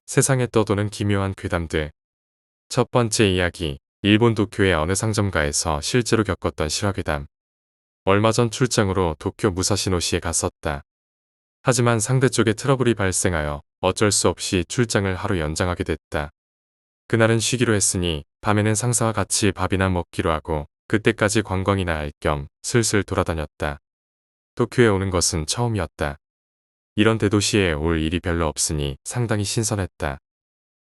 세상에 떠도는 기묘한 괴담들. 첫 번째 이야기. 일본 도쿄의 어느 상점가에서 실제로 겪었던 실화괴담. 얼마 전 출장으로 도쿄 무사시노시에 갔었다. 하지만 상대 쪽에 트러블이 발생하여 어쩔 수 없이 출장을 하루 연장하게 됐다. 그날은 쉬기로 했으니 밤에는 상사와 같이 밥이나 먹기로 하고 그때까지 관광이나 할 겸 슬슬 돌아다녔다. 도쿄에 오는 것은 처음이었다. 이런 대도시에 올 일이 별로 없으니 상당히 신선했다.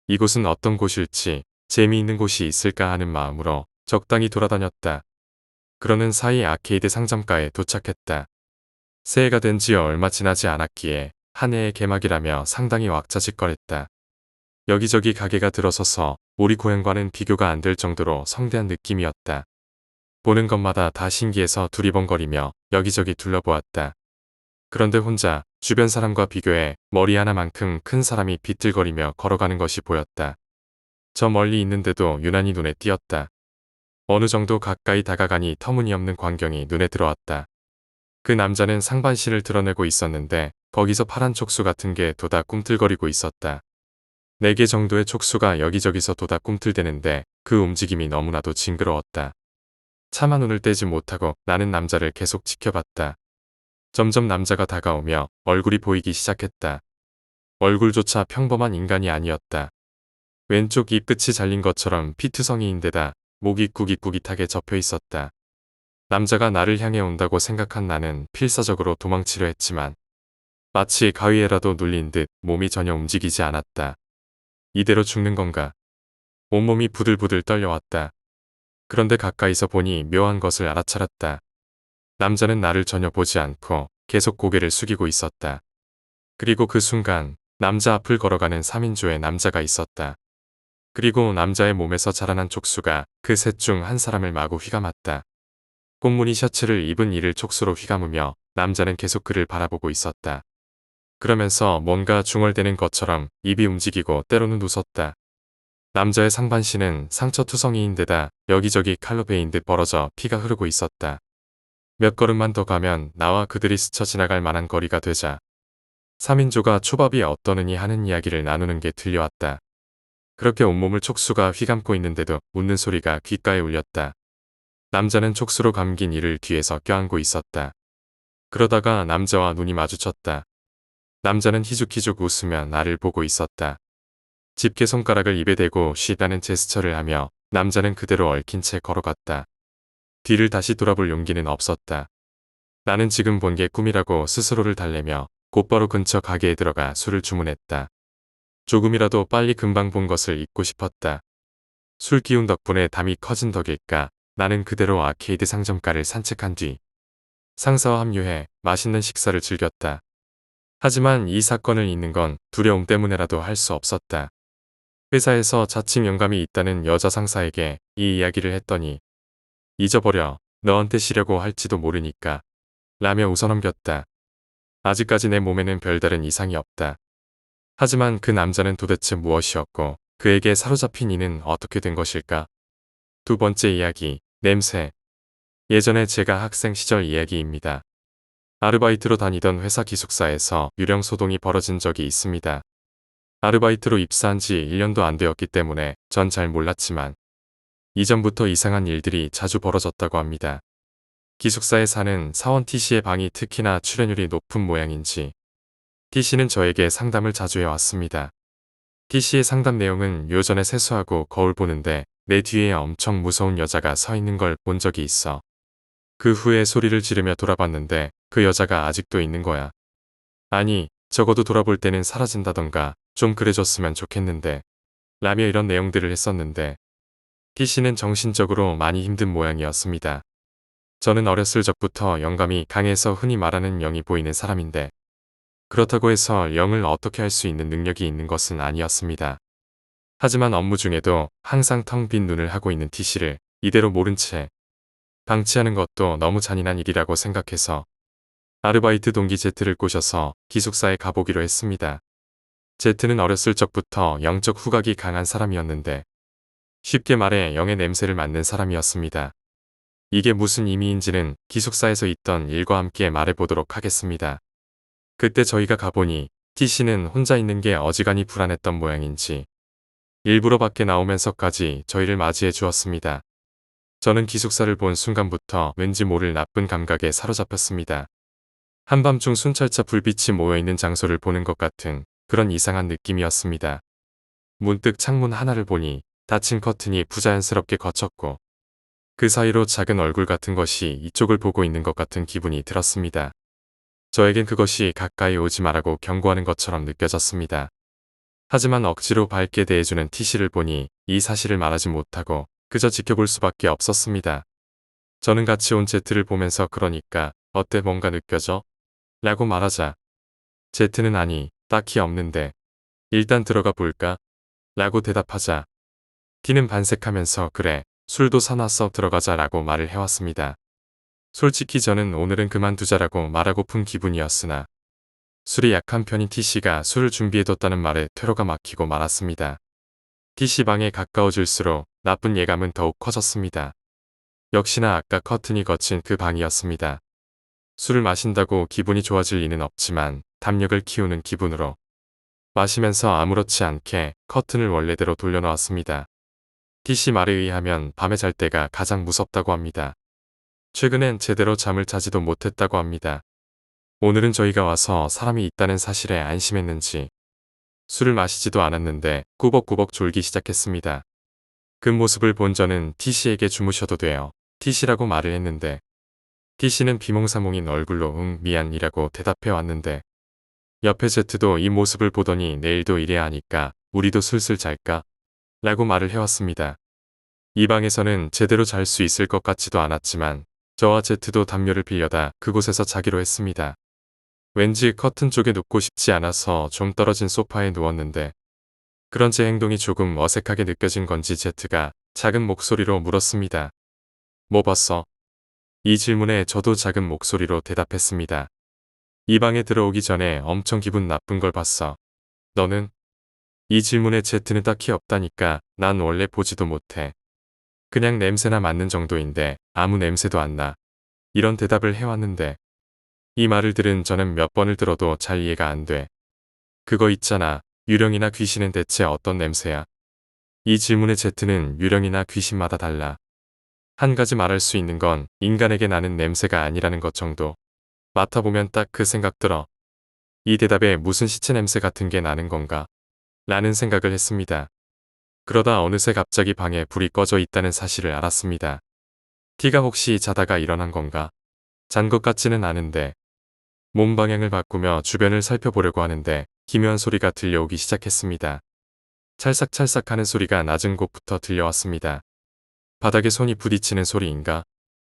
이곳은 어떤 곳일지 재미있는 곳이 있을까 하는 마음으로 적당히 돌아다녔다. 그러는 사이 아케이드 상점가에 도착했다. 새해가 된 지 얼마 지나지 않았기에 한 해의 개막이라며 상당히 왁자지껄했다. 여기저기 가게가 들어서서 우리 고향과는 비교가 안 될 정도로 성대한 느낌이었다. 보는 것마다 다 신기해서 두리번거리며 여기저기 둘러보았다. 그런데 혼자 주변 사람과 비교해 머리 하나만큼 큰 사람이 비틀거리며 걸어가는 것이 보였다. 저 멀리 있는데도 유난히 눈에 띄었다. 어느 정도 가까이 다가가니 터무니없는 광경이 눈에 들어왔다. 그 남자는 상반신을 드러내고 있었는데 거기서 파란 촉수 같은 게 도다 꿈틀거리고 있었다. 4개 정도의 촉수가 여기저기서 도다 꿈틀대는데 그 움직임이 너무나도 징그러웠다. 차마 눈을 떼지 못하고 나는 남자를 계속 지켜봤다. 점점 남자가 다가오며 얼굴이 보이기 시작했다. 얼굴조차 평범한 인간이 아니었다. 왼쪽 입 끝이 잘린 것처럼 피투성이인데다 목이 꾸깃꾸깃하게 접혀 있었다. 남자가 나를 향해 온다고 생각한 나는 필사적으로 도망치려 했지만 마치 가위에라도 눌린 듯 몸이 전혀 움직이지 않았다. 이대로 죽는 건가? 온몸이 부들부들 떨려왔다. 그런데 가까이서 보니 묘한 것을 알아차렸다. 남자는 나를 전혀 보지 않고 계속 고개를 숙이고 있었다. 그리고 그 순간 남자 앞을 걸어가는 3인조의 남자가 있었다. 그리고 남자의 몸에서 자라난 촉수가 그 셋 중 한 사람을 마구 휘감았다. 꽃무늬 셔츠를 입은 이를 촉수로 휘감으며 남자는 계속 그를 바라보고 있었다. 그러면서 뭔가 중얼대는 것처럼 입이 움직이고 때로는 웃었다. 남자의 상반신은 상처투성이인데다 여기저기 칼로 베인 듯 벌어져 피가 흐르고 있었다. 몇 걸음만 더 가면 나와 그들이 스쳐 지나갈 만한 거리가 되자 3인조가 초밥이 어떠느니 하는 이야기를 나누는 게 들려왔다. 그렇게 온몸을 촉수가 휘감고 있는데도 웃는 소리가 귓가에 울렸다. 남자는 촉수로 감긴 이를 뒤에서 껴안고 있었다. 그러다가 남자와 눈이 마주쳤다. 남자는 희죽희죽 웃으며 나를 보고 있었다. 집게 손가락을 입에 대고 쉬다는 제스처를 하며 남자는 그대로 얽힌 채 걸어갔다. 뒤를 다시 돌아볼 용기는 없었다. 나는 지금 본 게 꿈이라고 스스로를 달래며 곧바로 근처 가게에 들어가 술을 주문했다. 조금이라도 빨리 금방 본 것을 잊고 싶었다. 술 기운 덕분에 담이 커진 덕일까 나는 그대로 아케이드 상점가를 산책한 뒤 상사와 합류해 맛있는 식사를 즐겼다. 하지만 이 사건을 잊는 건 두려움 때문에라도 할 수 없었다. 회사에서 자칭 영감이 있다는 여자 상사에게 이 이야기를 했더니 잊어버려, 너한테 시려고 할지도 모르니까 라며 웃어넘겼다. 아직까지 내 몸에는 별다른 이상이 없다. 하지만 그 남자는 도대체 무엇이었고 그에게 사로잡힌 이는 어떻게 된 것일까? 두 번째 이야기, 냄새. 예전에 제가 학생 시절 이야기입니다. 아르바이트로 다니던 회사 기숙사에서 유령 소동이 벌어진 적이 있습니다. 아르바이트로 입사한 지 1년도 안 되었기 때문에 전 잘 몰랐지만 이전부터 이상한 일들이 자주 벌어졌다고 합니다. 기숙사에 사는 사원 T씨의 방이 특히나 출연율이 높은 모양인지 T씨는 저에게 상담을 자주 해왔습니다. T씨의 상담 내용은 요전에 세수하고 거울 보는데 내 뒤에 엄청 무서운 여자가 서 있는 걸 본 적이 있어. 그 후에 소리를 지르며 돌아봤는데 그 여자가 아직도 있는 거야. 아니, 적어도 돌아볼 때는 사라진다던가 좀 그래줬으면 좋겠는데 라며 이런 내용들을 했었는데 T씨는 정신적으로 많이 힘든 모양이었습니다. 저는 어렸을 적부터 영감이 강해서 흔히 말하는 영이 보이는 사람인데 그렇다고 해서 영을 어떻게 할 수 있는 능력이 있는 것은 아니었습니다. 하지만 업무 중에도 항상 텅 빈 눈을 하고 있는 T씨를 이대로 모른 채 방치하는 것도 너무 잔인한 일이라고 생각해서 아르바이트 동기 제트를 꼬셔서 기숙사에 가보기로 했습니다. 제트는 어렸을 적부터 영적 후각이 강한 사람이었는데 쉽게 말해 영의 냄새를 맡는 사람이었습니다. 이게 무슨 의미인지는 기숙사에서 있던 일과 함께 말해보도록 하겠습니다. 그때 저희가 가보니 T씨는 혼자 있는 게 어지간히 불안했던 모양인지 일부러 밖에 나오면서까지 저희를 맞이해 주었습니다. 저는 기숙사를 본 순간부터 왠지 모를 나쁜 감각에 사로잡혔습니다. 한밤중 순찰차 불빛이 모여있는 장소를 보는 것 같은 그런 이상한 느낌이었습니다. 문득 창문 하나를 보니 닫힌 커튼이 부자연스럽게 걷혔고 그 사이로 작은 얼굴 같은 것이 이쪽을 보고 있는 것 같은 기분이 들었습니다. 저에겐 그것이 가까이 오지 말라고 경고하는 것처럼 느껴졌습니다. 하지만 억지로 밝게 대해주는 T씨를 보니 이 사실을 말하지 못하고 그저 지켜볼 수밖에 없었습니다. 저는 같이 온 Z를 보면서 그러니까 어때 뭔가 느껴져? 라고 말하자 Z는 아니 딱히 없는데 일단 들어가 볼까? 라고 대답하자 T는 반색하면서 그래 술도 사놨어 들어가자 라고 말을 해왔습니다. 솔직히 저는 오늘은 그만두자라고 말하고픈 기분이었으나 술이 약한 편인 T씨가 술을 준비해뒀다는 말에 퇴로가 막히고 말았습니다. T씨 방에 가까워질수록 나쁜 예감은 더욱 커졌습니다. 역시나 아까 커튼이 걷힌 그 방이었습니다. 술을 마신다고 기분이 좋아질 리는 없지만 담력을 키우는 기분으로 마시면서 아무렇지 않게 커튼을 원래대로 돌려놓았습니다. T씨 말에 의하면 밤에 잘 때가 가장 무섭다고 합니다. 최근엔 제대로 잠을 자지도 못했다고 합니다. 오늘은 저희가 와서 사람이 있다는 사실에 안심했는지 술을 마시지도 않았는데 꾸벅꾸벅 졸기 시작했습니다. 그 모습을 본 저는 T씨에게 주무셔도 돼요. T씨라고 말을 했는데 T씨는 비몽사몽인 얼굴로 응 미안이라고 대답해 왔는데 옆에 Z도 이 모습을 보더니 내일도 이래야 하니까 우리도 슬슬 잘까? 라고 말을 해왔습니다. 이 방에서는 제대로 잘 수 있을 것 같지도 않았지만 저와 Z도 담요를 빌려다 그곳에서 자기로 했습니다. 왠지 커튼 쪽에 눕고 싶지 않아서 좀 떨어진 소파에 누웠는데 그런 제 행동이 조금 어색하게 느껴진 건지 Z가 작은 목소리로 물었습니다. 뭐 봤어? 이 질문에 저도 작은 목소리로 대답했습니다. 이 방에 들어오기 전에 엄청 기분 나쁜 걸 봤어. 너는? 이 질문에 Z는 딱히 없다니까 난 원래 보지도 못해. 그냥 냄새나 맡는 정도인데 아무 냄새도 안 나. 이런 대답을 해왔는데 이 말을 들은 저는 몇 번을 들어도 잘 이해가 안 돼. 그거 있잖아. 유령이나 귀신은 대체 어떤 냄새야? 이 질문의 Z는 유령이나 귀신마다 달라. 한 가지 말할 수 있는 건 인간에게 나는 냄새가 아니라는 것 정도. 맡아보면 딱 그 생각 들어. 이 대답에 무슨 시체 냄새 같은 게 나는 건가? 라는 생각을 했습니다. 그러다 어느새 갑자기 방에 불이 꺼져 있다는 사실을 알았습니다. T가 혹시 자다가 일어난 건가? 잔 것 같지는 않은데 몸 방향을 바꾸며 주변을 살펴보려고 하는데 기묘한 소리가 들려오기 시작했습니다. 찰싹찰싹 하는 소리가 낮은 곳부터 들려왔습니다. 바닥에 손이 부딪히는 소리인가?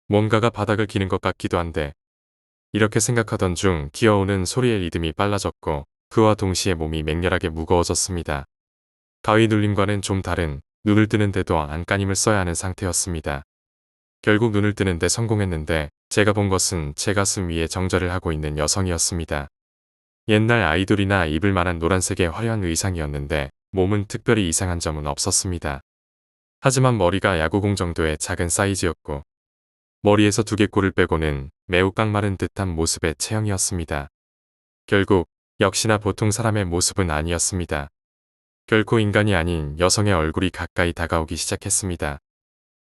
뭔가가 바닥을 기는 것 같기도 한데 이렇게 생각하던 중 기어오는 소리의 리듬이 빨라졌고 그와 동시에 몸이 맹렬하게 무거워졌습니다. 가위 눌림과는 좀 다른 눈을 뜨는데도 안간힘을 써야 하는 상태였습니다. 결국 눈을 뜨는데 성공했는데 제가 본 것은 제 가슴 위에 정절을 하고 있는 여성이었습니다. 옛날 아이돌이나 입을 만한 노란색의 화려한 의상이었는데 몸은 특별히 이상한 점은 없었습니다. 하지만 머리가 야구공 정도의 작은 사이즈였고 머리에서 두개골을 빼고는 매우 깡마른 듯한 모습의 체형이었습니다. 결국 역시나 보통 사람의 모습은 아니었습니다. 결코 인간이 아닌 여성의 얼굴이 가까이 다가오기 시작했습니다.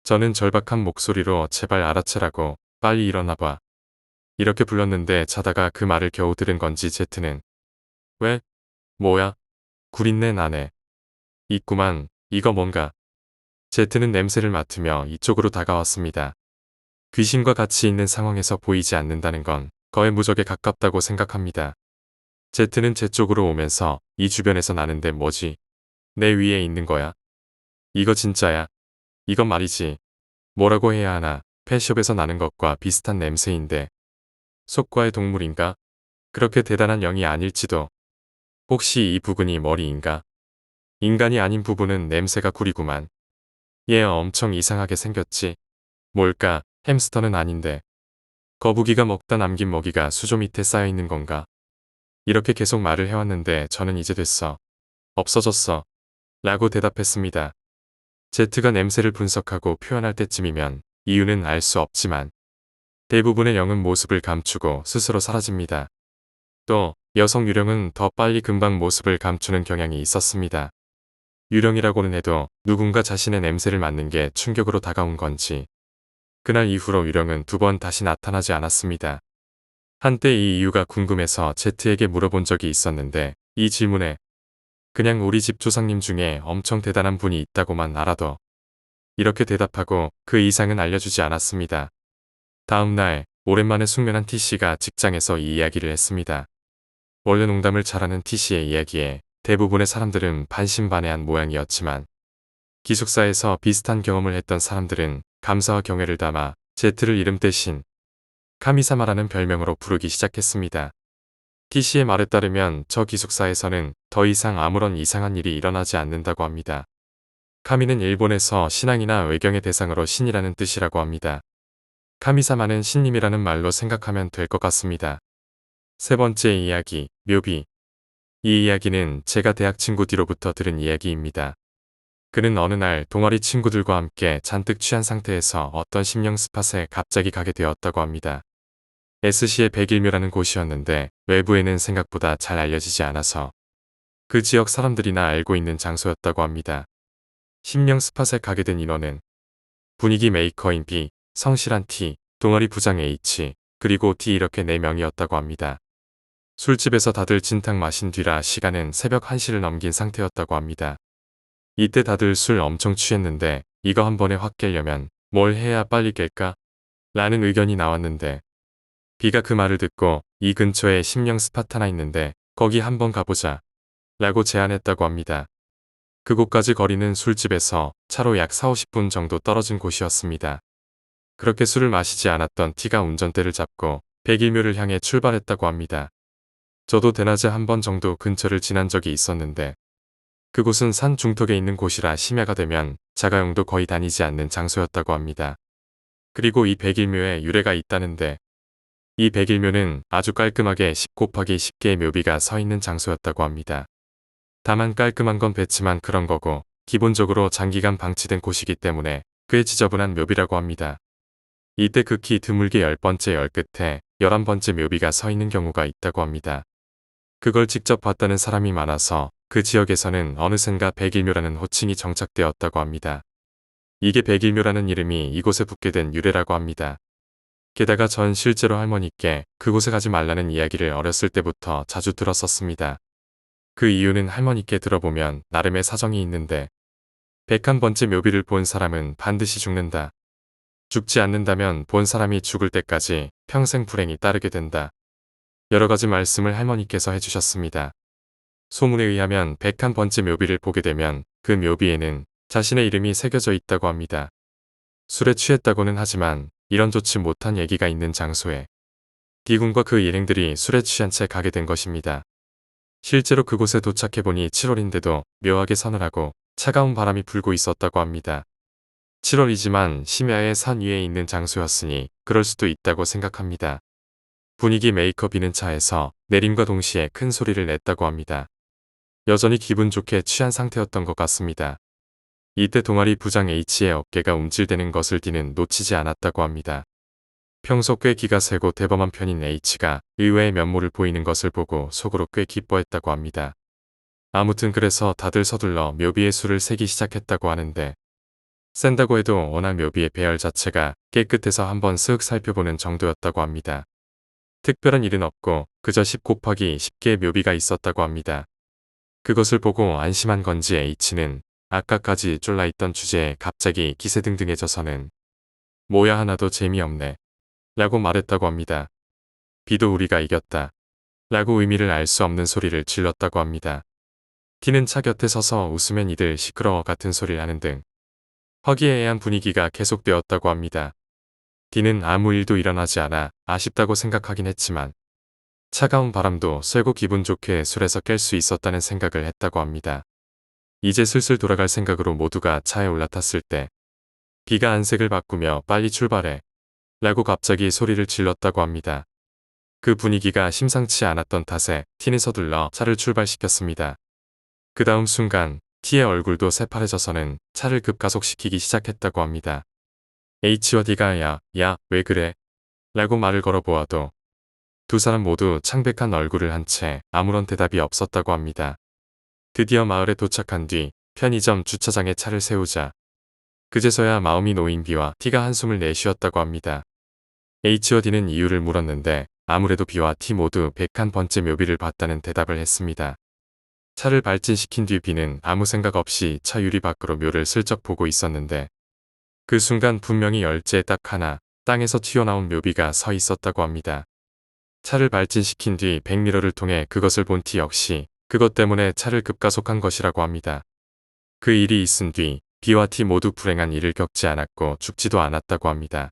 저는 절박한 목소리로 제발 알아채라고 빨리 일어나봐. 이렇게 불렀는데 자다가 그 말을 겨우 들은 건지 Z는 왜? 뭐야? 구린내 나네. 있구만. 이거 뭔가. Z는 냄새를 맡으며 이쪽으로 다가왔습니다. 귀신과 같이 있는 상황에서 보이지 않는다는 건 거의 무적에 가깝다고 생각합니다. Z는 제 쪽으로 오면서 이 주변에서 나는데 뭐지? 내 위에 있는 거야? 이거 진짜야? 이건 말이지. 뭐라고 해야 하나? 펫숍에서 나는 것과 비슷한 냄새인데 속과의 동물인가? 그렇게 대단한 영이 아닐지도. 혹시 이 부분이 머리인가? 인간이 아닌 부분은 냄새가 구리구만. 얘 엄청 이상하게 생겼지? 뭘까? 햄스터는 아닌데. 거북이가 먹다 남긴 먹이가 수조 밑에 쌓여있는 건가? 이렇게 계속 말을 해왔는데 저는 이제 됐어. 없어졌어. 라고 대답했습니다. Z가 냄새를 분석하고 표현할 때쯤이면 이유는 알 수 없지만 대부분의 영은 모습을 감추고 스스로 사라집니다. 또 여성 유령은 더 빨리 금방 모습을 감추는 경향이 있었습니다. 유령이라고는 해도 누군가 자신의 냄새를 맡는 게 충격으로 다가온 건지 그날 이후로 유령은 2번 다시 나타나지 않았습니다. 한때 이 이유가 궁금해서 제트에게 물어본 적이 있었는데 이 질문에 그냥 우리 집 조상님 중에 엄청 대단한 분이 있다고만 알아도 이렇게 대답하고 그 이상은 알려주지 않았습니다. 다음 날 오랜만에 숙면한 T씨가 직장에서 이 이야기를 했습니다. 원래 농담을 잘하는 T씨의 이야기에 대부분의 사람들은 반신반의한 모양이었지만 기숙사에서 비슷한 경험을 했던 사람들은 감사와 경애를 담아 제트를 이름 대신 카미사마라는 별명으로 부르기 시작했습니다. T씨의 말에 따르면 저 기숙사에서는 더 이상 아무런 이상한 일이 일어나지 않는다고 합니다. 카미는 일본에서 신앙이나 외경의 대상으로 신이라는 뜻이라고 합니다. 카미사마는 신님이라는 말로 생각하면 될 것 같습니다. 세 번째 이야기, 묘비. 이 이야기는 제가 대학 친구 뒤로부터 들은 이야기입니다. 그는 어느 날 동아리 친구들과 함께 잔뜩 취한 상태에서 어떤 심령 스팟에 갑자기 가게 되었다고 합니다. S시의 백일묘라는 곳이었는데 외부에는 생각보다 잘 알려지지 않아서 그 지역 사람들이나 알고 있는 장소였다고 합니다. 심령 스팟에 가게 된 인원은 분위기 메이커인 B, 성실한 T, 동아리 부장 H, 그리고 D 이렇게 4명이었다고 합니다. 술집에서 다들 진탕 마신 뒤라 시간은 새벽 1시를 넘긴 상태였다고 합니다. 이때 다들 술 엄청 취했는데 이거 한 번에 확 깨려면 뭘 해야 빨리 깰까? 라는 의견이 나왔는데 B가 그 말을 듣고 이 근처에 심령 스팟 하나 있는데 거기 한번 가보자 라고 제안했다고 합니다. 그곳까지 거리는 술집에서 차로 약 40-50분 정도 떨어진 곳이었습니다. 그렇게 술을 마시지 않았던 T가 운전대를 잡고 백일묘를 향해 출발했다고 합니다. 저도 대낮에 한 번 정도 근처를 지난 적이 있었는데 그곳은 산 중턱에 있는 곳이라 심야가 되면 자가용도 거의 다니지 않는 장소였다고 합니다. 그리고 이 백일묘에 유래가 있다는데 이 백일묘는 아주 깔끔하게 10-10개의 묘비가 서 있는 장소였다고 합니다. 다만 깔끔한 건 배치만 그런 거고 기본적으로 장기간 방치된 곳이기 때문에 꽤 지저분한 묘비라고 합니다. 이때 극히 드물게 10번째 열 끝에 11번째 묘비가 서 있는 경우가 있다고 합니다. 그걸 직접 봤다는 사람이 많아서 그 지역에서는 어느샌가 백일묘라는 호칭이 정착되었다고 합니다. 이게 백일묘라는 이름이 이곳에 붙게 된 유래라고 합니다. 게다가 전 실제로 할머니께 그곳에 가지 말라는 이야기를 어렸을 때부터 자주 들었었습니다. 그 이유는 할머니께 들어보면 나름의 사정이 있는데 101번째 묘비를 본 사람은 반드시 죽는다. 죽지 않는다면 본 사람이 죽을 때까지 평생 불행이 따르게 된다. 여러 가지 말씀을 할머니께서 해주셨습니다. 소문에 의하면 101번째 묘비를 보게 되면 그 묘비에는 자신의 이름이 새겨져 있다고 합니다. 술에 취했다고는 하지만 이런 좋지 못한 얘기가 있는 장소에 D군과 그 일행들이 술에 취한 채 가게 된 것입니다. 실제로 그곳에 도착해보니 7월인데도 묘하게 서늘하고 차가운 바람이 불고 있었다고 합니다. 7월이지만 심야의 산 위에 있는 장소였으니 그럴 수도 있다고 생각합니다. 분위기 메이커 비는 차에서 내림과 동시에 큰 소리를 냈다고 합니다. 여전히 기분 좋게 취한 상태였던 것 같습니다. 이때 동아리 부장 H의 어깨가 움찔대는 것을 D는 놓치지 않았다고 합니다. 평소 꽤 기가 세고 대범한 편인 H가 의외의 면모를 보이는 것을 보고 속으로 꽤 기뻐했다고 합니다. 아무튼 그래서 다들 서둘러 묘비에 술을 새기 시작했다고 하는데 센다고 해도 워낙 묘비의 배열 자체가 깨끗해서 한번 쓱 살펴보는 정도였다고 합니다. 특별한 일은 없고 그저 10-10개의 묘비가 있었다고 합니다. 그것을 보고 안심한 건지 H는 아까까지 쫄라있던 주제에 갑자기 기세등등해져서는 뭐야 하나도 재미없네 라고 말했다고 합니다. B도 우리가 이겼다 라고 의미를 알 수 없는 소리를 질렀다고 합니다. T는 차 곁에 서서 웃으면 이들 시끄러워 같은 소리를 하는 등 화기애애한 분위기가 계속되었다고 합니다. D는 아무 일도 일어나지 않아 아쉽다고 생각하긴 했지만 차가운 바람도 쐬고 기분 좋게 술에서 깰 수 있었다는 생각을 했다고 합니다. 이제 슬슬 돌아갈 생각으로 모두가 차에 올라탔을 때 B가 안색을 바꾸며 빨리 출발해 라고 갑자기 소리를 질렀다고 합니다. 그 분위기가 심상치 않았던 탓에 T는 서둘러 차를 출발시켰습니다. 그 다음 순간 T의 얼굴도 새파래져서는 차를 급가속시키기 시작했다고 합니다. H와 D가 야, 왜 그래? 라고 말을 걸어보아도 두 사람 모두 창백한 얼굴을 한 채 아무런 대답이 없었다고 합니다. 드디어 마을에 도착한 뒤 편의점 주차장에 차를 세우자 그제서야 마음이 놓인 B와 T가 한숨을 내쉬었다고 합니다. H와 D는 이유를 물었는데 아무래도 B와 T 모두 101번째 묘비를 봤다는 대답을 했습니다. 차를 발진시킨 뒤 B는 아무 생각 없이 차 유리 밖으로 묘를 슬쩍 보고 있었는데 그 순간 분명히 열쇠에 딱 하나 땅에서 튀어나온 묘비가 서 있었다고 합니다. 차를 발진시킨 뒤 백미러를 통해 그것을 본 T 역시 그것 때문에 차를 급가속한 것이라고 합니다. 그 일이 있은 뒤 B와 T 모두 불행한 일을 겪지 않았고 죽지도 않았다고 합니다.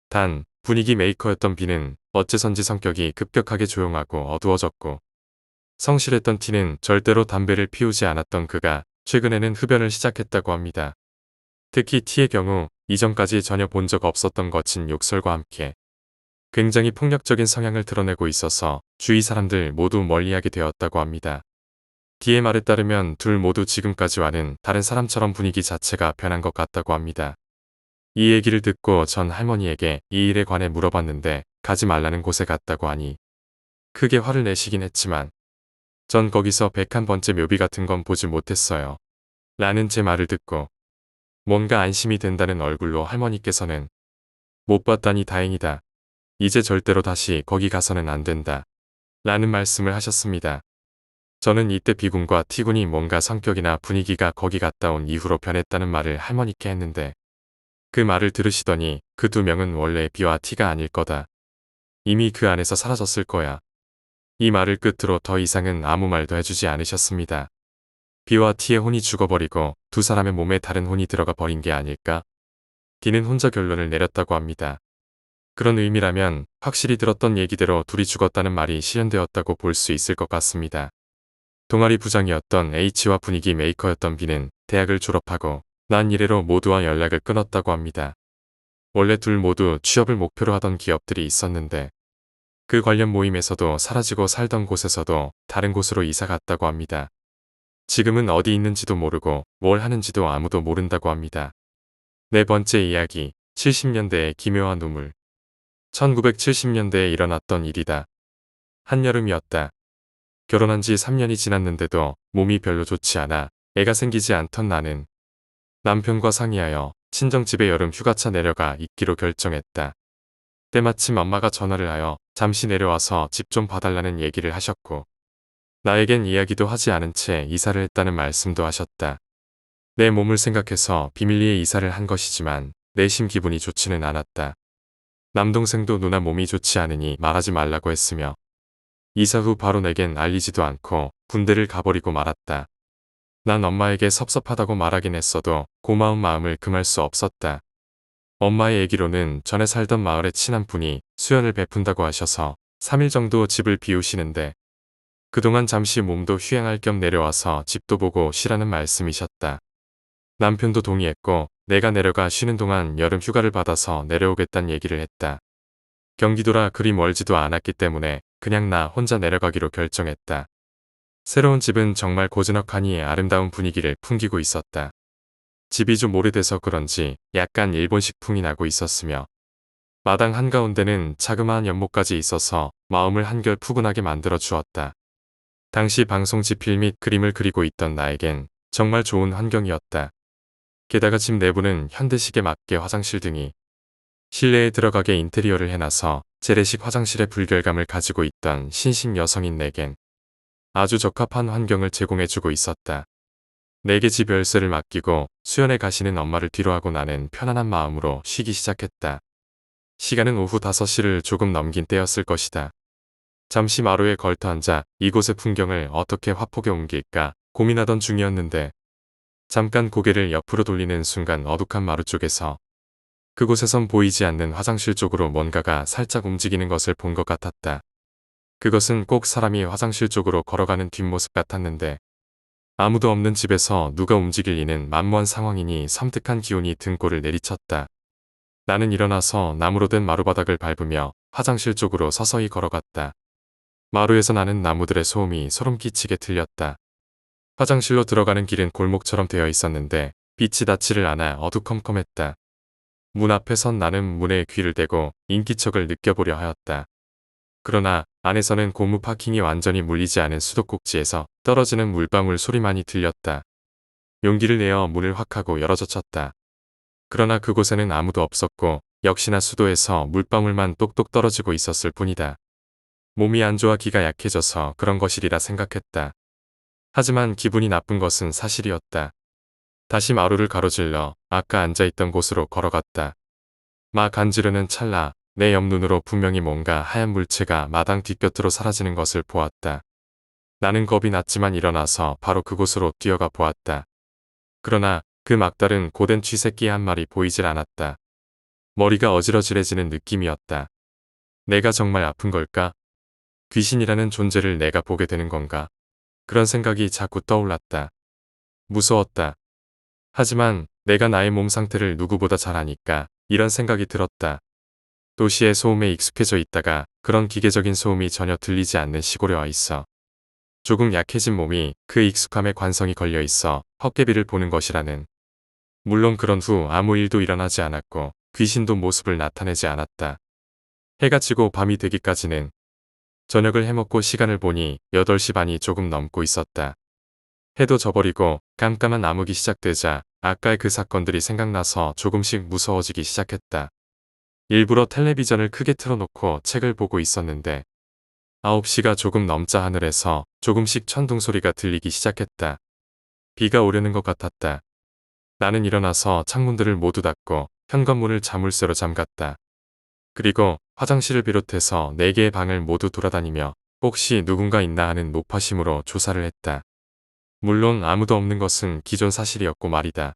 단 분위기 메이커였던 B는 어째선지 성격이 급격하게 조용하고 어두워졌고 성실했던 T는 절대로 담배를 피우지 않았던 그가 최근에는 흡연을 시작했다고 합니다. 특히 T의 경우 이전까지 전혀 본 적 없었던 거친 욕설과 함께 굉장히 폭력적인 성향을 드러내고 있어서 주위 사람들 모두 멀리하게 되었다고 합니다. D의 말에 따르면 둘 모두 지금까지와는 다른 사람처럼 분위기 자체가 변한 것 같다고 합니다. 이 얘기를 듣고 전 할머니에게 이 일에 관해 물어봤는데 가지 말라는 곳에 갔다고 하니 크게 화를 내시긴 했지만 전 거기서 101번째 묘비 같은 건 보지 못했어요. 라는 제 말을 듣고 뭔가 안심이 된다는 얼굴로 할머니께서는 못 봤다니 다행이다. 이제 절대로 다시 거기 가서는 안 된다. 라는 말씀을 하셨습니다. 저는 이때 B군과 T군이 뭔가 성격이나 분위기가 거기 갔다 온 이후로 변했다는 말을 할머니께 했는데 그 말을 들으시더니 그 두 명은 원래 B와 T가 아닐 거다. 이미 그 안에서 사라졌을 거야. 이 말을 끝으로 더 이상은 아무 말도 해주지 않으셨습니다. B와 T의 혼이 죽어버리고 두 사람의 몸에 다른 혼이 들어가 버린 게 아닐까? D는 혼자 결론을 내렸다고 합니다. 그런 의미라면 확실히 들었던 얘기대로 둘이 죽었다는 말이 실현되었다고 볼 수 있을 것 같습니다. 동아리 부장이었던 H와 분위기 메이커였던 B는 대학을 졸업하고 난 이래로 모두와 연락을 끊었다고 합니다. 원래 둘 모두 취업을 목표로 하던 기업들이 있었는데 그 관련 모임에서도 사라지고 살던 곳에서도 다른 곳으로 이사 갔다고 합니다. 지금은 어디 있는지도 모르고 뭘 하는지도 아무도 모른다고 합니다. 네 번째 이야기, 70년대의 기묘한 우물. 1970년대에 일어났던 일이다. 한여름이었다. 결혼한 지 3년이 지났는데도 몸이 별로 좋지 않아 애가 생기지 않던 나는 남편과 상의하여 친정집에 여름 휴가차 내려가 있기로 결정했다. 때마침 엄마가 전화를 하여 잠시 내려와서 집 좀 봐달라는 얘기를 하셨고 나에겐 이야기도 하지 않은 채 이사를 했다는 말씀도 하셨다. 내 몸을 생각해서 비밀리에 이사를 한 것이지만 내심 기분이 좋지는 않았다. 남동생도 누나 몸이 좋지 않으니 말하지 말라고 했으며 이사 후 바로 내겐 알리지도 않고 군대를 가버리고 말았다. 난 엄마에게 섭섭하다고 말하긴 했어도 고마운 마음을 금할 수 없었다. 엄마의 얘기로는 전에 살던 마을의 친한 분이 수연을 베푼다고 하셔서 3일 정도 집을 비우시는데 그동안 잠시 몸도 휴양할 겸 내려와서 집도 보고 쉬라는 말씀이셨다. 남편도 동의했고 내가 내려가 쉬는 동안 여름 휴가를 받아서 내려오겠다는 얘기를 했다. 경기도라 그리 멀지도 않았기 때문에 그냥 나 혼자 내려가기로 결정했다. 새로운 집은 정말 고즈넉하니 아름다운 분위기를 풍기고 있었다. 집이 좀 오래돼서 그런지 약간 일본식 풍이 나고 있었으며 마당 한가운데는 자그마한 연못까지 있어서 마음을 한결 푸근하게 만들어 주었다. 당시 방송 지필 및 그림을 그리고 있던 나에겐 정말 좋은 환경이었다. 게다가 집 내부는 현대식에 맞게 화장실 등이 실내에 들어가게 인테리어를 해놔서 재래식 화장실의 불결감을 가지고 있던 신식 여성인 내겐 아주 적합한 환경을 제공해주고 있었다. 내게 집 열쇠를 맡기고 수연에 가시는 엄마를 뒤로하고 나는 편안한 마음으로 쉬기 시작했다. 시간은 오후 5시를 조금 넘긴 때였을 것이다. 잠시 마루에 걸터앉아 이곳의 풍경을 어떻게 화폭에 옮길까 고민하던 중이었는데 잠깐 고개를 옆으로 돌리는 순간 어둑한 마루 쪽에서 그곳에선 보이지 않는 화장실 쪽으로 뭔가가 살짝 움직이는 것을 본 것 같았다. 그것은 꼭 사람이 화장실 쪽으로 걸어가는 뒷모습 같았는데 아무도 없는 집에서 누가 움직일 리는 만무한 상황이니 섬뜩한 기운이 등골을 내리쳤다. 나는 일어나서 나무로 된 마루바닥을 밟으며 화장실 쪽으로 서서히 걸어갔다. 마루에서 나는 나무들의 소음이 소름 끼치게 들렸다. 화장실로 들어가는 길은 골목처럼 되어 있었는데 빛이 닿지를 않아 어두컴컴했다. 문 앞에 선 나는 문에 귀를 대고 인기척을 느껴보려 하였다. 그러나 안에서는 고무 파킹이 완전히 물리지 않은 수도꼭지에서 떨어지는 물방울 소리만이 들렸다. 용기를 내어 문을 확 하고 열어젖혔다. 그러나 그곳에는 아무도 없었고 역시나 수도에서 물방울만 똑똑 떨어지고 있었을 뿐이다. 몸이 안 좋아 기가 약해져서 그런 것이리라 생각했다. 하지만 기분이 나쁜 것은 사실이었다. 다시 마루를 가로질러 아까 앉아있던 곳으로 걸어갔다. 막 앉으려는 찰나 내 옆눈으로 분명히 뭔가 하얀 물체가 마당 뒷곁으로 사라지는 것을 보았다. 나는 겁이 났지만 일어나서 바로 그곳으로 뛰어가 보았다. 그러나 그 막다른 고된 쥐새끼 한 마리 보이질 않았다. 머리가 어지러질해지는 느낌이었다. 내가 정말 아픈 걸까? 귀신이라는 존재를 내가 보게 되는 건가? 그런 생각이 자꾸 떠올랐다. 무서웠다. 하지만 내가 나의 몸 상태를 누구보다 잘 아니까 이런 생각이 들었다. 도시의 소음에 익숙해져 있다가 그런 기계적인 소음이 전혀 들리지 않는 시골에 와 있어. 조금 약해진 몸이 그 익숙함에 관성이 걸려 있어 헛개비를 보는 것이라는. 물론 그런 후 아무 일도 일어나지 않았고 귀신도 모습을 나타내지 않았다. 해가 지고 밤이 되기까지는 저녁을 해먹고 시간을 보니 8시 반이 조금 넘고 있었다. 해도 져버리고 깜깜한 암흑이 시작되자 아까의 그 사건들이 생각나서 조금씩 무서워지기 시작했다. 일부러 텔레비전을 크게 틀어놓고 책을 보고 있었는데 9시가 조금 넘자 하늘에서 조금씩 천둥 소리가 들리기 시작했다. 비가 오려는 것 같았다. 나는 일어나서 창문들을 모두 닫고 현관문을 자물쇠로 잠갔다. 그리고 화장실을 비롯해서 4개의 방을 모두 돌아다니며 혹시 누군가 있나 하는 노파심으로 조사를 했다. 물론 아무도 없는 것은 기존 사실이었고 말이다.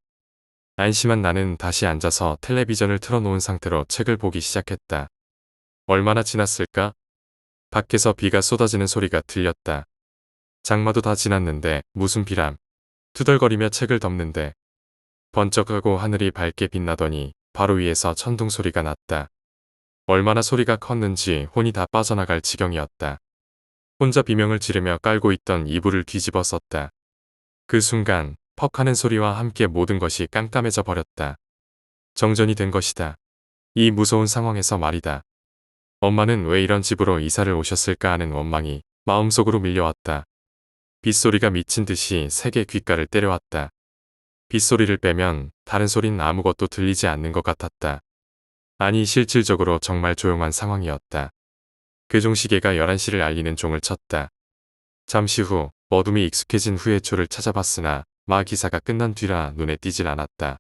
안심한 나는 다시 앉아서 텔레비전을 틀어놓은 상태로 책을 보기 시작했다. 얼마나 지났을까? 밖에서 비가 쏟아지는 소리가 들렸다. 장마도 다 지났는데 무슨 비람. 투덜거리며 책을 덮는데 번쩍하고 하늘이 밝게 빛나더니 바로 위에서 천둥 소리가 났다. 얼마나 소리가 컸는지 혼이 다 빠져나갈 지경이었다. 혼자 비명을 지르며 깔고 있던 이불을 뒤집어 썼다. 그 순간 퍽 하는 소리와 함께 모든 것이 깜깜해져 버렸다. 정전이 된 것이다. 이 무서운 상황에서 말이다. 엄마는 왜 이런 집으로 이사를 오셨을까 하는 원망이 마음속으로 밀려왔다. 빗소리가 미친 듯이 세게 귓가를 때려왔다. 빗소리를 빼면 다른 소린 아무것도 들리지 않는 것 같았다. 아니 실질적으로 정말 조용한 상황이었다. 그 종시계가 11시를 알리는 종을 쳤다. 잠시 후 어둠이 익숙해진 후에 초를 찾아봤으나 마 기사가 끝난 뒤라 눈에 띄질 않았다.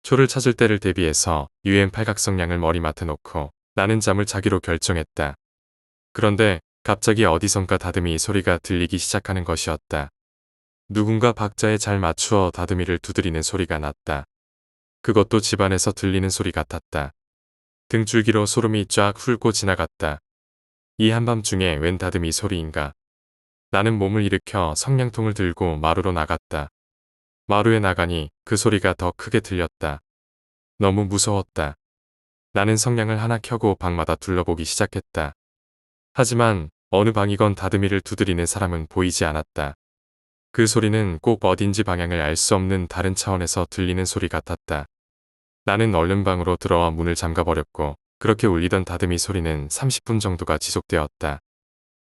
초를 찾을 때를 대비해서 유엔 팔각성량을 머리맡에 놓고 나는 잠을 자기로 결정했다. 그런데 갑자기 어디선가 다듬이 소리가 들리기 시작하는 것이었다. 누군가 박자에 잘 맞추어 다듬이를 두드리는 소리가 났다. 그것도 집안에서 들리는 소리 같았다. 등줄기로 소름이 쫙 훑고 지나갔다. 이 한밤중에 웬 다듬이 소리인가. 나는 몸을 일으켜 성냥통을 들고 마루로 나갔다. 마루에 나가니 그 소리가 더 크게 들렸다. 너무 무서웠다. 나는 성냥을 하나 켜고 방마다 둘러보기 시작했다. 하지만 어느 방이건 다듬이를 두드리는 사람은 보이지 않았다. 그 소리는 꼭 어딘지 방향을 알 수 없는 다른 차원에서 들리는 소리 같았다. 나는 얼른 방으로 들어와 문을 잠가버렸고 그렇게 울리던 다듬이 소리는 30분 정도가 지속되었다.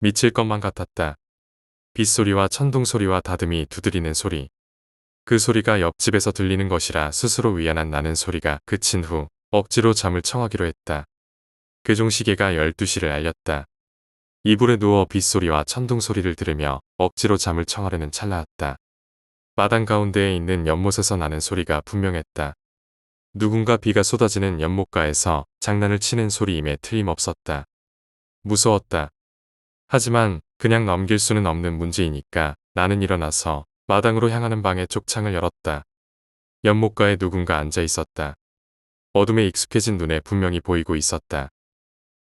미칠 것만 같았다. 빗소리와 천둥소리와 다듬이 두드리는 소리. 그 소리가 옆집에서 들리는 것이라 스스로 위안한 나는 소리가 그친 후 억지로 잠을 청하기로 했다. 괴종시계가 12시를 알렸다. 이불에 누워 빗소리와 천둥소리를 들으며 억지로 잠을 청하려는 찰나였다. 마당 가운데에 있는 연못에서 나는 소리가 분명했다. 누군가 비가 쏟아지는 연못가에서 장난을 치는 소리임에 틀림없었다. 무서웠다. 하지만 그냥 넘길 수는 없는 문제이니까 나는 일어나서 마당으로 향하는 방의 쪽창을 열었다. 연못가에 누군가 앉아 있었다. 어둠에 익숙해진 눈에 분명히 보이고 있었다.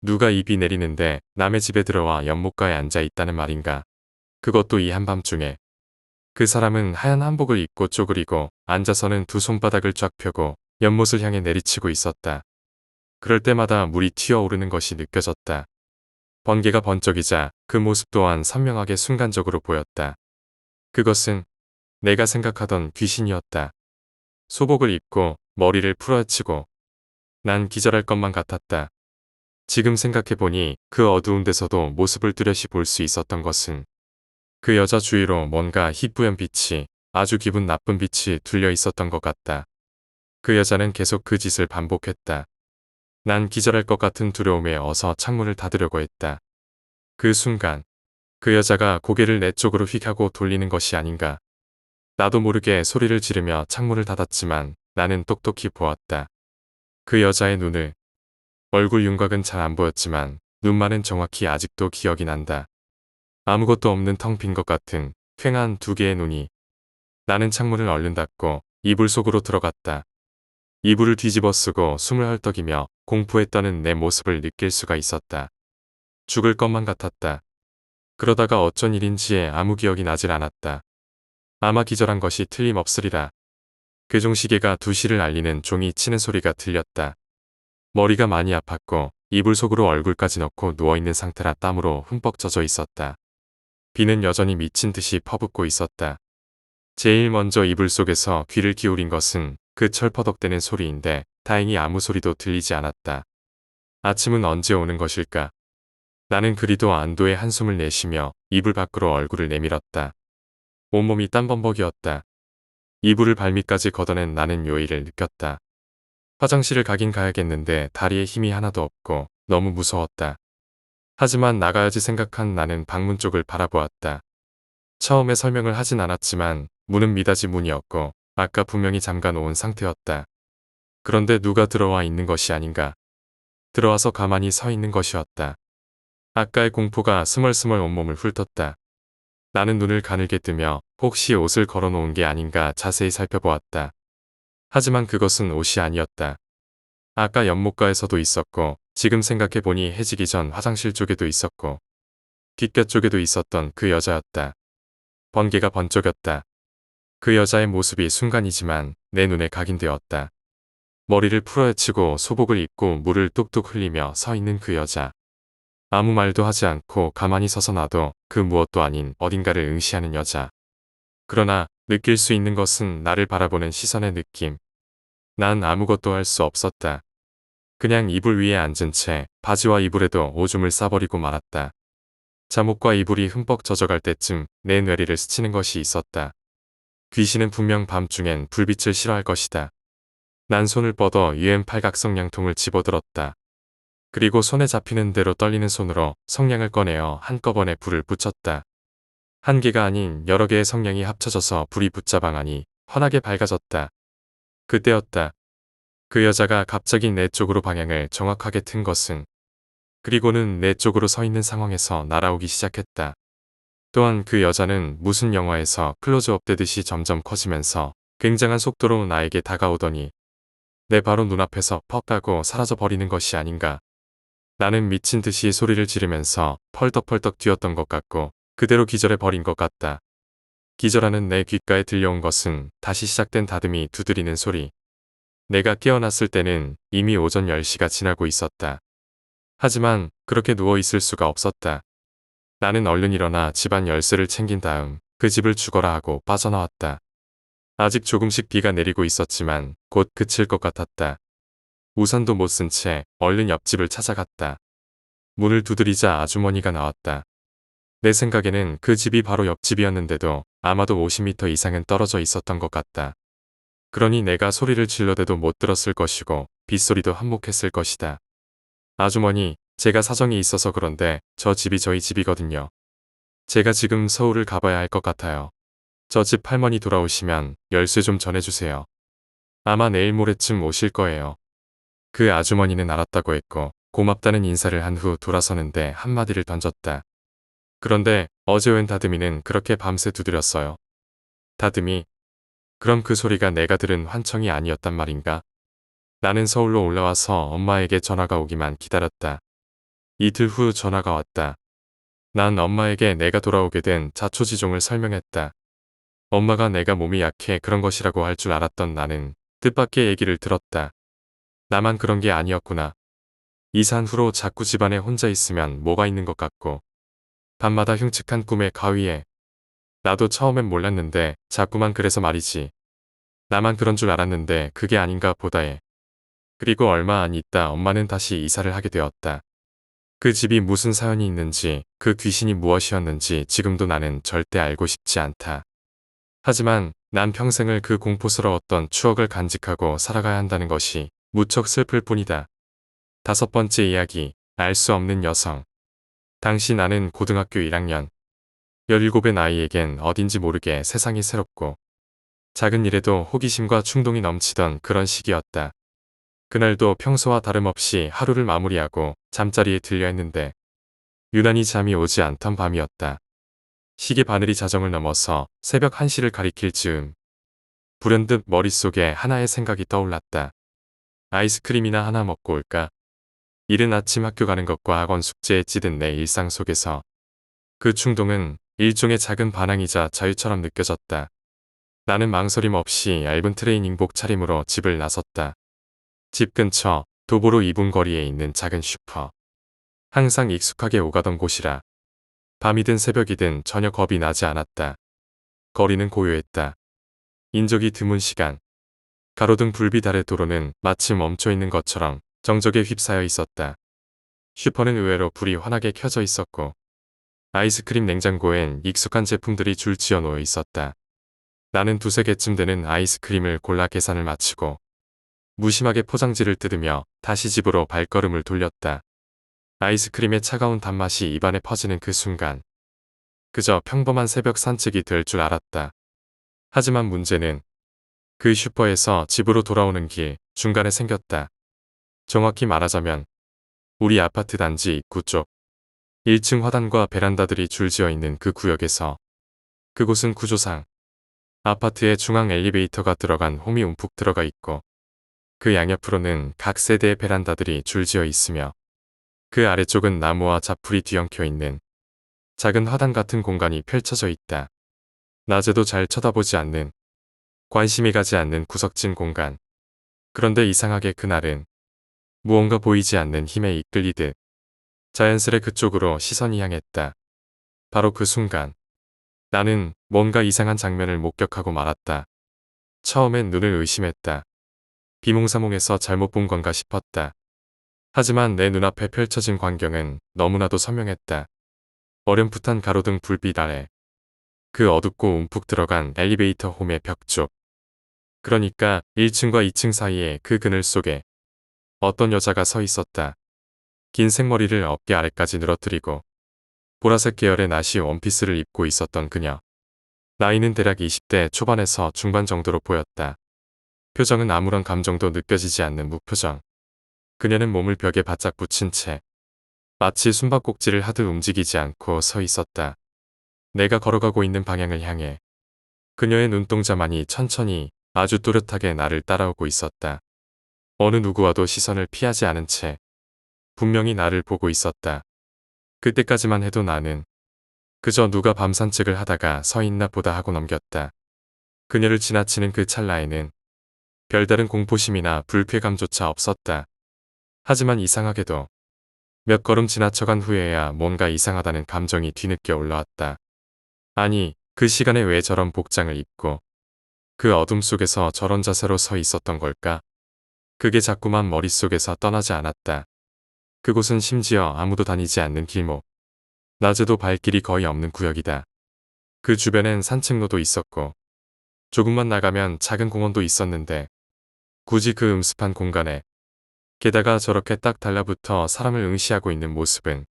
누가 이 비 내리는데 남의 집에 들어와 연못가에 앉아 있다는 말인가. 그것도 이 한밤중에. 그 사람은 하얀 한복을 입고 쪼그리고 앉아서는 두 손바닥을 쫙 펴고 연못을 향해 내리치고 있었다. 그럴 때마다 물이 튀어오르는 것이 느껴졌다. 번개가 번쩍이자 그 모습 또한 선명하게 순간적으로 보였다. 그것은 내가 생각하던 귀신이었다. 소복을 입고 머리를 풀어헤치고 난 기절할 것만 같았다. 지금 생각해보니 그 어두운 데서도 모습을 뚜렷이 볼 수 있었던 것은 그 여자 주위로 뭔가 희뿌연 빛이, 아주 기분 나쁜 빛이 둘려 있었던 것 같다. 그 여자는 계속 그 짓을 반복했다. 난 기절할 것 같은 두려움에 어서 창문을 닫으려고 했다. 그 순간 그 여자가 고개를 내 쪽으로 휙 하고 돌리는 것이 아닌가. 나도 모르게 소리를 지르며 창문을 닫았지만 나는 똑똑히 보았다. 그 여자의 눈을. 얼굴 윤곽은 잘 안 보였지만 눈만은 정확히 아직도 기억이 난다. 아무것도 없는 텅 빈 것 같은 퀭한 두 개의 눈이. 나는 창문을 얼른 닫고 이불 속으로 들어갔다. 이불을 뒤집어 쓰고 숨을 헐떡이며 공포에 떠는 내 모습을 느낄 수가 있었다. 죽을 것만 같았다. 그러다가 어쩐 일인지에 아무 기억이 나질 않았다. 아마 기절한 것이 틀림없으리라. 괴종시계가 2시를 알리는 종이 치는 소리가 들렸다. 머리가 많이 아팠고 이불 속으로 얼굴까지 넣고 누워있는 상태라 땀으로 흠뻑 젖어 있었다. 비는 여전히 미친 듯이 퍼붓고 있었다. 제일 먼저 이불 속에서 귀를 기울인 것은 그 철퍼덕대는 소리인데 다행히 아무 소리도 들리지 않았다. 아침은 언제 오는 것일까? 나는 그리도 안도의 한숨을 내쉬며 이불 밖으로 얼굴을 내밀었다. 온몸이 땀범벅이었다. 이불을 발밑까지 걷어낸 나는 요일을 느꼈다. 화장실을 가긴 가야겠는데 다리에 힘이 하나도 없고 너무 무서웠다. 하지만 나가야지 생각한 나는 방문 쪽을 바라보았다. 처음에 설명을 하진 않았지만 문은 미닫이 문이었고 아까 분명히 잠가 놓은 상태였다. 그런데 누가 들어와 있는 것이 아닌가. 들어와서 가만히 서 있는 것이었다. 아까의 공포가 스멀스멀 온몸을 훑었다. 나는 눈을 가늘게 뜨며 혹시 옷을 걸어놓은 게 아닌가 자세히 살펴보았다. 하지만 그것은 옷이 아니었다. 아까 연못가에서도 있었고 지금 생각해보니 해지기 전 화장실 쪽에도 있었고 뒷곁 쪽에도 있었던 그 여자였다. 번개가 번쩍였다. 그 여자의 모습이 순간이지만 내 눈에 각인되었다. 머리를 풀어헤치고 소복을 입고 물을 뚝뚝 흘리며 서 있는 그 여자. 아무 말도 하지 않고 가만히 서서 놔도 그 무엇도 아닌 어딘가를 응시하는 여자. 그러나 느낄 수 있는 것은 나를 바라보는 시선의 느낌. 난 아무것도 할 수 없었다. 그냥 이불 위에 앉은 채 바지와 이불에도 오줌을 싸버리고 말았다. 잠옷과 이불이 흠뻑 젖어갈 때쯤 내 뇌리를 스치는 것이 있었다. 귀신은 분명 밤중엔 불빛을 싫어할 것이다. 난 손을 뻗어 유엔 팔각성 양통을 집어들었다. 그리고 손에 잡히는 대로 떨리는 손으로 성냥을 꺼내어 한꺼번에 불을 붙였다. 한 개가 아닌 여러 개의 성냥이 합쳐져서 불이 붙자방하니 환하게 밝아졌다. 그때였다. 그 여자가 갑자기 내 쪽으로 방향을 정확하게 튼 것은. 그리고는 내 쪽으로 서 있는 상황에서 날아오기 시작했다. 또한 그 여자는 무슨 영화에서 클로즈업 되듯이 점점 커지면서 굉장한 속도로 나에게 다가오더니 내 바로 눈앞에서 퍽 하고 사라져 버리는 것이 아닌가. 나는 미친 듯이 소리를 지르면서 펄떡펄떡 뛰었던 것 같고 그대로 기절해 버린 것 같다. 기절하는 내 귓가에 들려온 것은 다시 시작된 다듬이 두드리는 소리. 내가 깨어났을 때는 이미 오전 10시가 지나고 있었다. 하지만 그렇게 누워 있을 수가 없었다. 나는 얼른 일어나 집안 열쇠를 챙긴 다음 그 집을 죽어라 하고 빠져나왔다. 아직 조금씩 비가 내리고 있었지만 곧 그칠 것 같았다. 우산도 못 쓴 채 얼른 옆집을 찾아갔다. 문을 두드리자 아주머니가 나왔다. 내 생각에는 그 집이 바로 옆집이었는데도 아마도 50m 이상은 떨어져 있었던 것 같다. 그러니 내가 소리를 질러대도 못 들었을 것이고 빗소리도 한몫했을 것이다. 아주머니, 제가 사정이 있어서 그런데 저 집이 저희 집이거든요. 제가 지금 서울을 가봐야 할 것 같아요. 저 집 할머니 돌아오시면 열쇠 좀 전해주세요. 아마 내일 모레쯤 오실 거예요. 그 아주머니는 알았다고 했고 고맙다는 인사를 한 후 돌아서는데 한마디를 던졌다. 그런데 어제 웬 다듬이는 그렇게 밤새 두드렸어요. 다듬이? 그럼 그 소리가 내가 들은 환청이 아니었단 말인가? 나는 서울로 올라와서 엄마에게 전화가 오기만 기다렸다. 이틀 후 전화가 왔다. 난 엄마에게 내가 돌아오게 된 자초지종을 설명했다. 엄마가 내가 몸이 약해 그런 것이라고 할 줄 알았던 나는 뜻밖의 얘기를 들었다. 나만 그런 게 아니었구나. 이산 후로 자꾸 집안에 혼자 있으면 뭐가 있는 것 같고 밤마다 흉측한 꿈의 가위에 나도 처음엔 몰랐는데 자꾸만 그래서 말이지. 나만 그런 줄 알았는데 그게 아닌가 보다해. 그리고 얼마 안 있다 엄마는 다시 이사를 하게 되었다. 그 집이 무슨 사연이 있는지, 그 귀신이 무엇이었는지 지금도 나는 절대 알고 싶지 않다. 하지만 난 평생을 그 공포스러웠던 추억을 간직하고 살아가야 한다는 것이 무척 슬플 뿐이다. 다섯 번째 이야기, 알 수 없는 여성. 당시 나는 고등학교 1학년. 17의 나이에겐 어딘지 모르게 세상이 새롭고 작은 일에도 호기심과 충동이 넘치던 그런 시기였다. 그날도 평소와 다름없이 하루를 마무리하고 잠자리에 들려 했는데 유난히 잠이 오지 않던 밤이었다. 시계 바늘이 자정을 넘어서 새벽 1시를 가리킬 즈음 불현듯 머릿속에 하나의 생각이 떠올랐다. 아이스크림이나 하나 먹고 올까? 이른 아침 학교 가는 것과 학원 숙제에 찌든 내 일상 속에서 그 충동은 일종의 작은 반항이자 자유처럼 느껴졌다. 나는 망설임 없이 얇은 트레이닝복 차림으로 집을 나섰다. 집 근처 도보로 2분 거리에 있는 작은 슈퍼. 항상 익숙하게 오가던 곳이라 밤이든 새벽이든 전혀 겁이 나지 않았다. 거리는 고요했다. 인적이 드문 시간. 가로등 불빛 아래 도로는 마치 멈춰있는 것처럼 정적에 휩싸여 있었다. 슈퍼는 의외로 불이 환하게 켜져 있었고 아이스크림 냉장고엔 익숙한 제품들이 줄지어 놓여 있었다. 나는 두세 개쯤 되는 아이스크림을 골라 계산을 마치고 무심하게 포장지를 뜯으며 다시 집으로 발걸음을 돌렸다. 아이스크림의 차가운 단맛이 입안에 퍼지는 그 순간 그저 평범한 새벽 산책이 될 줄 알았다. 하지만 문제는 그 슈퍼에서 집으로 돌아오는 길 중간에 생겼다. 정확히 말하자면 우리 아파트 단지 입구 쪽 1층 화단과 베란다들이 줄지어 있는 그 구역에서 그곳은 구조상 아파트의 중앙 엘리베이터가 들어간 홈이 움푹 들어가 있고 그 양옆으로는 각 세대의 베란다들이 줄지어 있으며 그 아래쪽은 나무와 잡풀이 뒤엉켜 있는 작은 화단 같은 공간이 펼쳐져 있다. 낮에도 잘 쳐다보지 않는, 관심이 가지 않는 구석진 공간. 그런데 이상하게 그날은 무언가 보이지 않는 힘에 이끌리듯 자연스레 그쪽으로 시선이 향했다. 바로 그 순간 나는 뭔가 이상한 장면을 목격하고 말았다. 처음엔 눈을 의심했다. 비몽사몽해서 잘못 본 건가 싶었다. 하지만 내 눈앞에 펼쳐진 광경은 너무나도 선명했다. 어렴풋한 가로등 불빛 아래 그 어둡고 움푹 들어간 엘리베이터 홈의 벽 쪽. 그러니까 1층과 2층 사이의 그 그늘 속에 어떤 여자가 서 있었다. 긴 생머리를 어깨 아래까지 늘어뜨리고 보라색 계열의 나시 원피스를 입고 있었던 그녀. 나이는 대략 20대 초반에서 중반 정도로 보였다. 표정은 아무런 감정도 느껴지지 않는 무표정. 그녀는 몸을 벽에 바짝 붙인 채 마치 숨바꼭질을 하듯 움직이지 않고 서 있었다. 내가 걸어가고 있는 방향을 향해 그녀의 눈동자만이 천천히 아주 또렷하게 나를 따라오고 있었다. 어느 누구와도 시선을 피하지 않은 채 분명히 나를 보고 있었다. 그때까지만 해도 나는 그저 누가 밤 산책을 하다가 서 있나 보다 하고 넘겼다. 그녀를 지나치는 그 찰나에는 별다른 공포심이나 불쾌감조차 없었다. 하지만 이상하게도 몇 걸음 지나쳐간 후에야 뭔가 이상하다는 감정이 뒤늦게 올라왔다. 아니, 그 시간에 왜 저런 복장을 입고 그 어둠 속에서 저런 자세로 서 있었던 걸까? 그게 자꾸만 머릿속에서 떠나지 않았다. 그곳은 심지어 아무도 다니지 않는 길목. 낮에도 발길이 거의 없는 구역이다. 그 주변엔 산책로도 있었고 조금만 나가면 작은 공원도 있었는데 굳이 그 음습한 공간에 게다가 저렇게 딱 달라붙어 사람을 응시하고 있는 모습은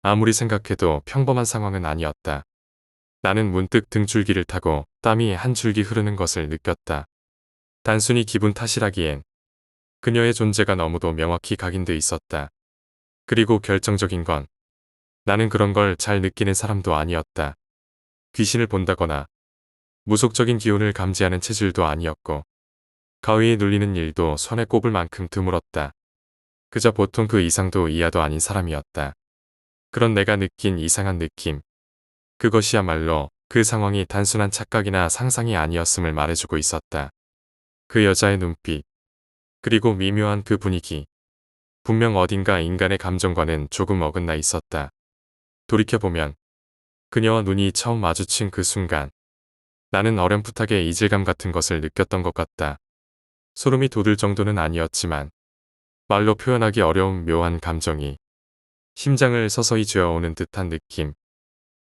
아무리 생각해도 평범한 상황은 아니었다. 나는 문득 등줄기를 타고 땀이 한 줄기 흐르는 것을 느꼈다. 단순히 기분 탓이라기엔 그녀의 존재가 너무도 명확히 각인돼 있었다. 그리고 결정적인 건 나는 그런 걸 잘 느끼는 사람도 아니었다. 귀신을 본다거나 무속적인 기운을 감지하는 체질도 아니었고 가위에 눌리는 일도 손에 꼽을 만큼 드물었다. 그저 보통 그 이상도 이하도 아닌 사람이었다. 그런 내가 느낀 이상한 느낌. 그것이야말로 그 상황이 단순한 착각이나 상상이 아니었음을 말해주고 있었다. 그 여자의 눈빛, 그리고 미묘한 그 분위기. 분명 어딘가 인간의 감정과는 조금 어긋나 있었다. 돌이켜보면 그녀와 눈이 처음 마주친 그 순간 나는 어렴풋하게 이질감 같은 것을 느꼈던 것 같다. 소름이 돋을 정도는 아니었지만 말로 표현하기 어려운 묘한 감정이 심장을 서서히 죄어오는 듯한 느낌.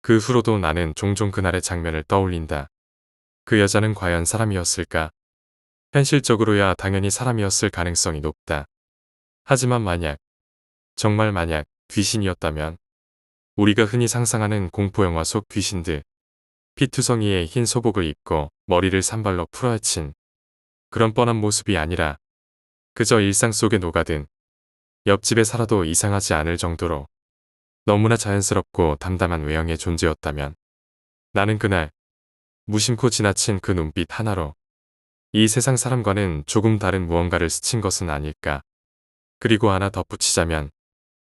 그 후로도 나는 종종 그날의 장면을 떠올린다. 그 여자는 과연 사람이었을까? 현실적으로야 당연히 사람이었을 가능성이 높다. 하지만 만약, 정말 만약 귀신이었다면 우리가 흔히 상상하는 공포영화 속 귀신들, 피투성이의 흰 소복을 입고 머리를 산발로 풀어헤친 그런 뻔한 모습이 아니라 그저 일상 속에 녹아든 옆집에 살아도 이상하지 않을 정도로 너무나 자연스럽고 담담한 외형의 존재였다면 나는 그날 무심코 지나친 그 눈빛 하나로 이 세상 사람과는 조금 다른 무언가를 스친 것은 아닐까. 그리고 하나 덧붙이자면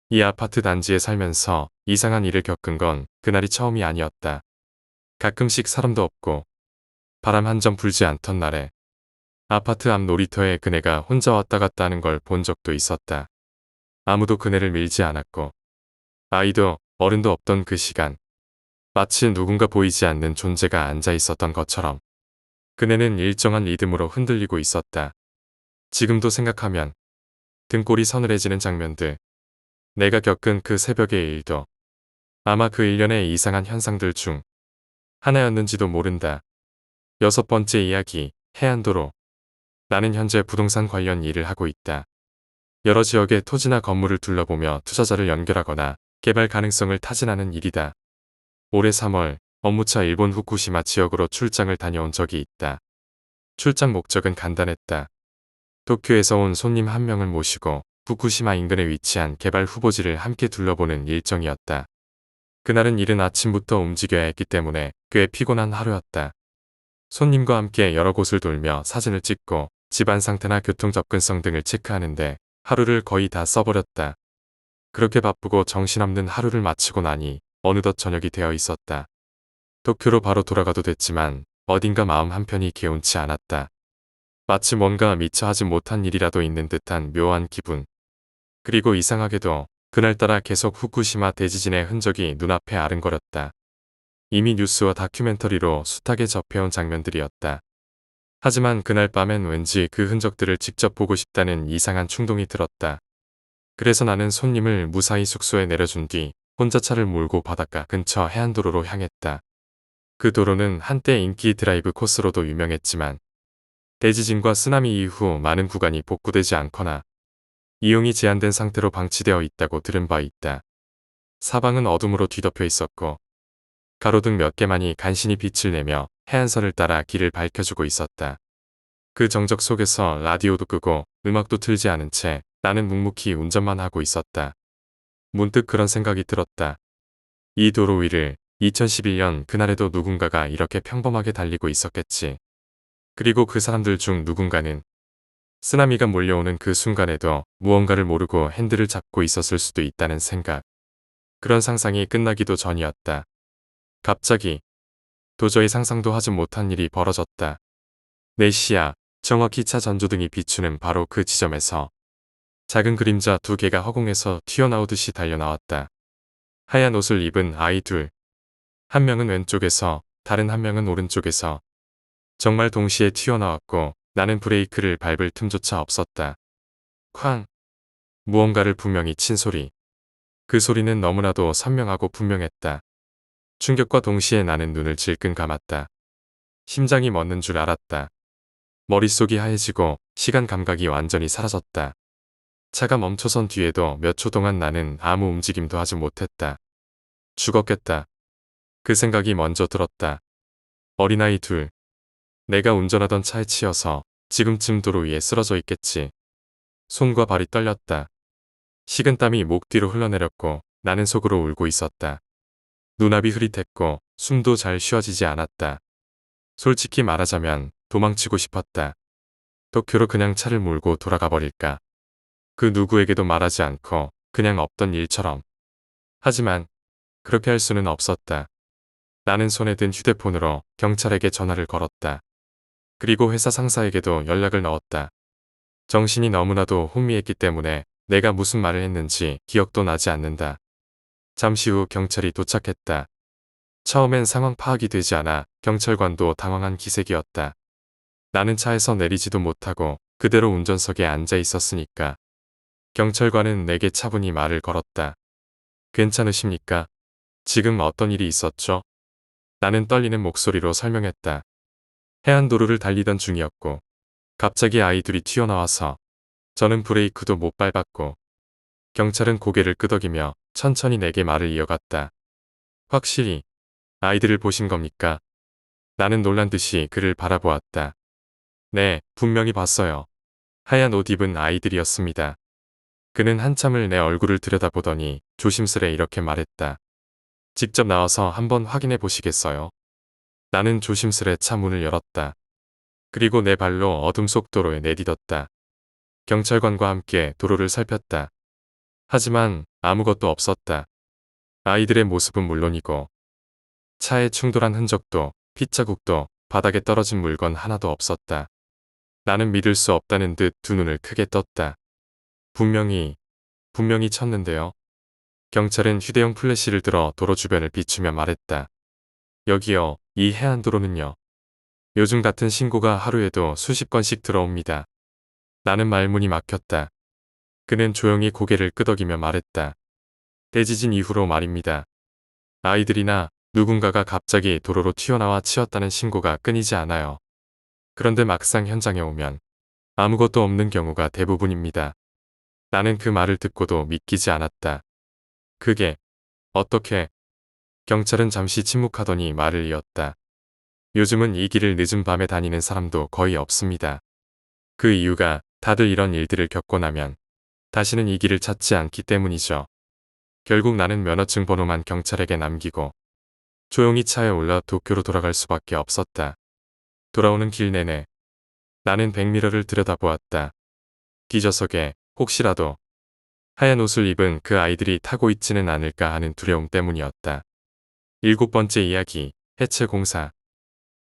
이 아파트 단지에 살면서 이상한 일을 겪은 건 그날이 처음이 아니었다. 가끔씩 사람도 없고 바람 한 점 불지 않던 날에 아파트 앞 놀이터에 그네가 혼자 왔다 갔다 하는 걸 본 적도 있었다. 아무도 그네를 밀지 않았고 아이도 어른도 없던 그 시간, 마치 누군가 보이지 않는 존재가 앉아 있었던 것처럼 그네는 일정한 리듬으로 흔들리고 있었다. 지금도 생각하면 등골이 서늘해지는 장면들, 내가 겪은 그 새벽의 일도 아마 그 일련의 이상한 현상들 중 하나였는지도 모른다. 6번째 이야기, 해안도로. 나는 현재 부동산 관련 일을 하고 있다. 여러 지역의 토지나 건물을 둘러보며 투자자를 연결하거나 개발 가능성을 타진하는 일이다. 올해 3월 업무차 일본 후쿠시마 지역으로 출장을 다녀온 적이 있다. 출장 목적은 간단했다. 도쿄에서 온 손님 한 명을 모시고 후쿠시마 인근에 위치한 개발 후보지를 함께 둘러보는 일정이었다. 그날은 이른 아침부터 움직여야 했기 때문에 꽤 피곤한 하루였다. 손님과 함께 여러 곳을 돌며 사진을 찍고 집안 상태나 교통 접근성 등을 체크하는데 하루를 거의 다 써버렸다. 그렇게 바쁘고 정신없는 하루를 마치고 나니 어느덧 저녁이 되어 있었다. 도쿄로 바로 돌아가도 됐지만 어딘가 마음 한편이 개운치 않았다. 마치 뭔가 미처 하지 못한 일이라도 있는 듯한 묘한 기분. 그리고 이상하게도 그날따라 계속 후쿠시마 대지진의 흔적이 눈앞에 아른거렸다. 이미 뉴스와 다큐멘터리로 숱하게 접해온 장면들이었다. 하지만 그날 밤엔 왠지 그 흔적들을 직접 보고 싶다는 이상한 충동이 들었다. 그래서 나는 손님을 무사히 숙소에 내려준 뒤 혼자 차를 몰고 바닷가 근처 해안도로로 향했다. 그 도로는 한때 인기 드라이브 코스로도 유명했지만 대지진과 쓰나미 이후 많은 구간이 복구되지 않거나 이용이 제한된 상태로 방치되어 있다고 들은 바 있다. 사방은 어둠으로 뒤덮여 있었고 가로등 몇 개만이 간신히 빛을 내며 해안선을 따라 길을 밝혀주고 있었다. 그 정적 속에서 라디오도 끄고 음악도 틀지 않은 채 나는 묵묵히 운전만 하고 있었다. 문득 그런 생각이 들었다. 이 도로 위를 2011년 그날에도 누군가가 이렇게 평범하게 달리고 있었겠지. 그리고 그 사람들 중 누군가는 쓰나미가 몰려오는 그 순간에도 무언가를 모르고 핸들을 잡고 있었을 수도 있다는 생각. 그런 상상이 끝나기도 전이었다. 갑자기 도저히 상상도 하지 못한 일이 벌어졌다. 4시야 정확히 차 전조등이 비추는 바로 그 지점에서 작은 그림자 2개가 허공에서 튀어나오듯이 달려나왔다. 하얀 옷을 입은 아이 둘. 한 명은 왼쪽에서 다른 한 명은 오른쪽에서 정말 동시에 튀어나왔고 나는 브레이크를 밟을 틈조차 없었다. 쾅! 무언가를 분명히 친 소리. 그 소리는 너무나도 선명하고 분명했다. 충격과 동시에 나는 눈을 질끈 감았다. 심장이 멎는 줄 알았다. 머릿속이 하얘지고 시간 감각이 완전히 사라졌다. 차가 멈춰선 뒤에도 몇 초 동안 나는 아무 움직임도 하지 못했다. 죽었겠다. 그 생각이 먼저 들었다. 어린아이 둘. 내가 운전하던 차에 치여서 지금쯤 도로 위에 쓰러져 있겠지. 손과 발이 떨렸다. 식은땀이 목 뒤로 흘러내렸고 나는 속으로 울고 있었다. 눈앞이 흐릿했고 숨도 잘 쉬어지지 않았다. 솔직히 말하자면 도망치고 싶었다. 도쿄로 그냥 차를 몰고 돌아가 버릴까. 그 누구에게도 말하지 않고 그냥 없던 일처럼. 하지만 그렇게 할 수는 없었다. 나는 손에 든 휴대폰으로 경찰에게 전화를 걸었다. 그리고 회사 상사에게도 연락을 넣었다. 정신이 너무나도 혼미했기 때문에 내가 무슨 말을 했는지 기억도 나지 않는다. 잠시 후 경찰이 도착했다. 처음엔 상황 파악이 되지 않아 경찰관도 당황한 기색이었다. 나는 차에서 내리지도 못하고 그대로 운전석에 앉아 있었으니까. 경찰관은 내게 차분히 말을 걸었다. 괜찮으십니까? 지금 어떤 일이 있었죠? 나는 떨리는 목소리로 설명했다. 해안도로를 달리던 중이었고 갑자기 아이들이 튀어나와서 저는 브레이크도 못 밟았고 경찰은 고개를 끄덕이며 천천히 내게 말을 이어갔다. 확실히 아이들을 보신 겁니까? 나는 놀란 듯이 그를 바라보았다. 네, 분명히 봤어요. 하얀 옷 입은 아이들이었습니다. 그는 한참을 내 얼굴을 들여다보더니 조심스레 이렇게 말했다. 직접 나와서 한번 확인해 보시겠어요? 나는 조심스레 차 문을 열었다. 그리고 내 발로 어둠 속 도로에 내디뎠다. 경찰관과 함께 도로를 살폈다. 하지만 아무것도 없었다. 아이들의 모습은 물론이고 차에 충돌한 흔적도 핏자국도 바닥에 떨어진 물건 하나도 없었다. 나는 믿을 수 없다는 듯 두 눈을 크게 떴다. 분명히 쳤는데요. 경찰은 휴대용 플래시를 들어 도로 주변을 비추며 말했다. 여기요, 이 해안도로는요. 요즘 같은 신고가 하루에도 수십 건씩 들어옵니다. 나는 말문이 막혔다. 그는 조용히 고개를 끄덕이며 말했다. 대지진 이후로 말입니다. 아이들이나 누군가가 갑자기 도로로 튀어나와 치였다는 신고가 끊이지 않아요. 그런데 막상 현장에 오면 아무것도 없는 경우가 대부분입니다. 나는 그 말을 듣고도 믿기지 않았다. 그게 어떻게? 경찰은 잠시 침묵하더니 말을 이었다. 요즘은 이 길을 늦은 밤에 다니는 사람도 거의 없습니다. 그 이유가 다들 이런 일들을 겪고 나면 다시는 이 길을 찾지 않기 때문이죠. 결국 나는 면허증 번호만 경찰에게 남기고 조용히 차에 올라 도쿄로 돌아갈 수밖에 없었다. 돌아오는 길 내내 나는 백미러를 들여다보았다. 뒷좌석에 혹시라도 하얀 옷을 입은 그 아이들이 타고 있지는 않을까 하는 두려움 때문이었다. 7번째 이야기, 해체공사.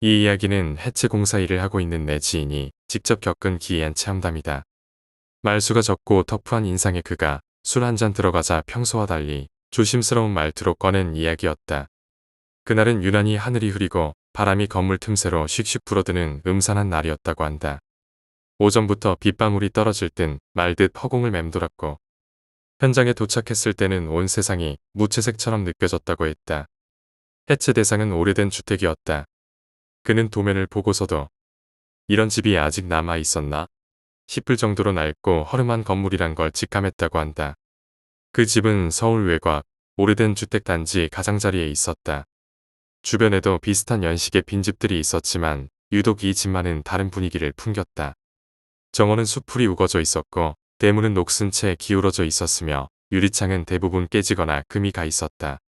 이 이야기는 해체공사 일을 하고 있는 내 지인이 직접 겪은 기이한 체험담이다. 말수가 적고 터프한 인상의 그가 술 한 잔 들어가자 평소와 달리 조심스러운 말투로 꺼낸 이야기였다. 그날은 유난히 하늘이 흐리고 바람이 건물 틈새로 슉슉 불어드는 음산한 날이었다고 한다. 오전부터 빗방울이 떨어질 듯 말듯 허공을 맴돌았고 현장에 도착했을 때는 온 세상이 무채색처럼 느껴졌다고 했다. 해체 대상은 오래된 주택이었다. 그는 도면을 보고서도 이런 집이 아직 남아 있었나 싶을 정도로 낡고 허름한 건물이란 걸 직감했다고 한다. 그 집은 서울 외곽 오래된 주택단지 가장자리에 있었다. 주변에도 비슷한 연식의 빈집들이 있었지만 유독 이 집만은 다른 분위기를 풍겼다. 정원은 수풀이 우거져 있었고 대문은 녹슨 채 기울어져 있었으며 유리창은 대부분 깨지거나 금이 가 있었다.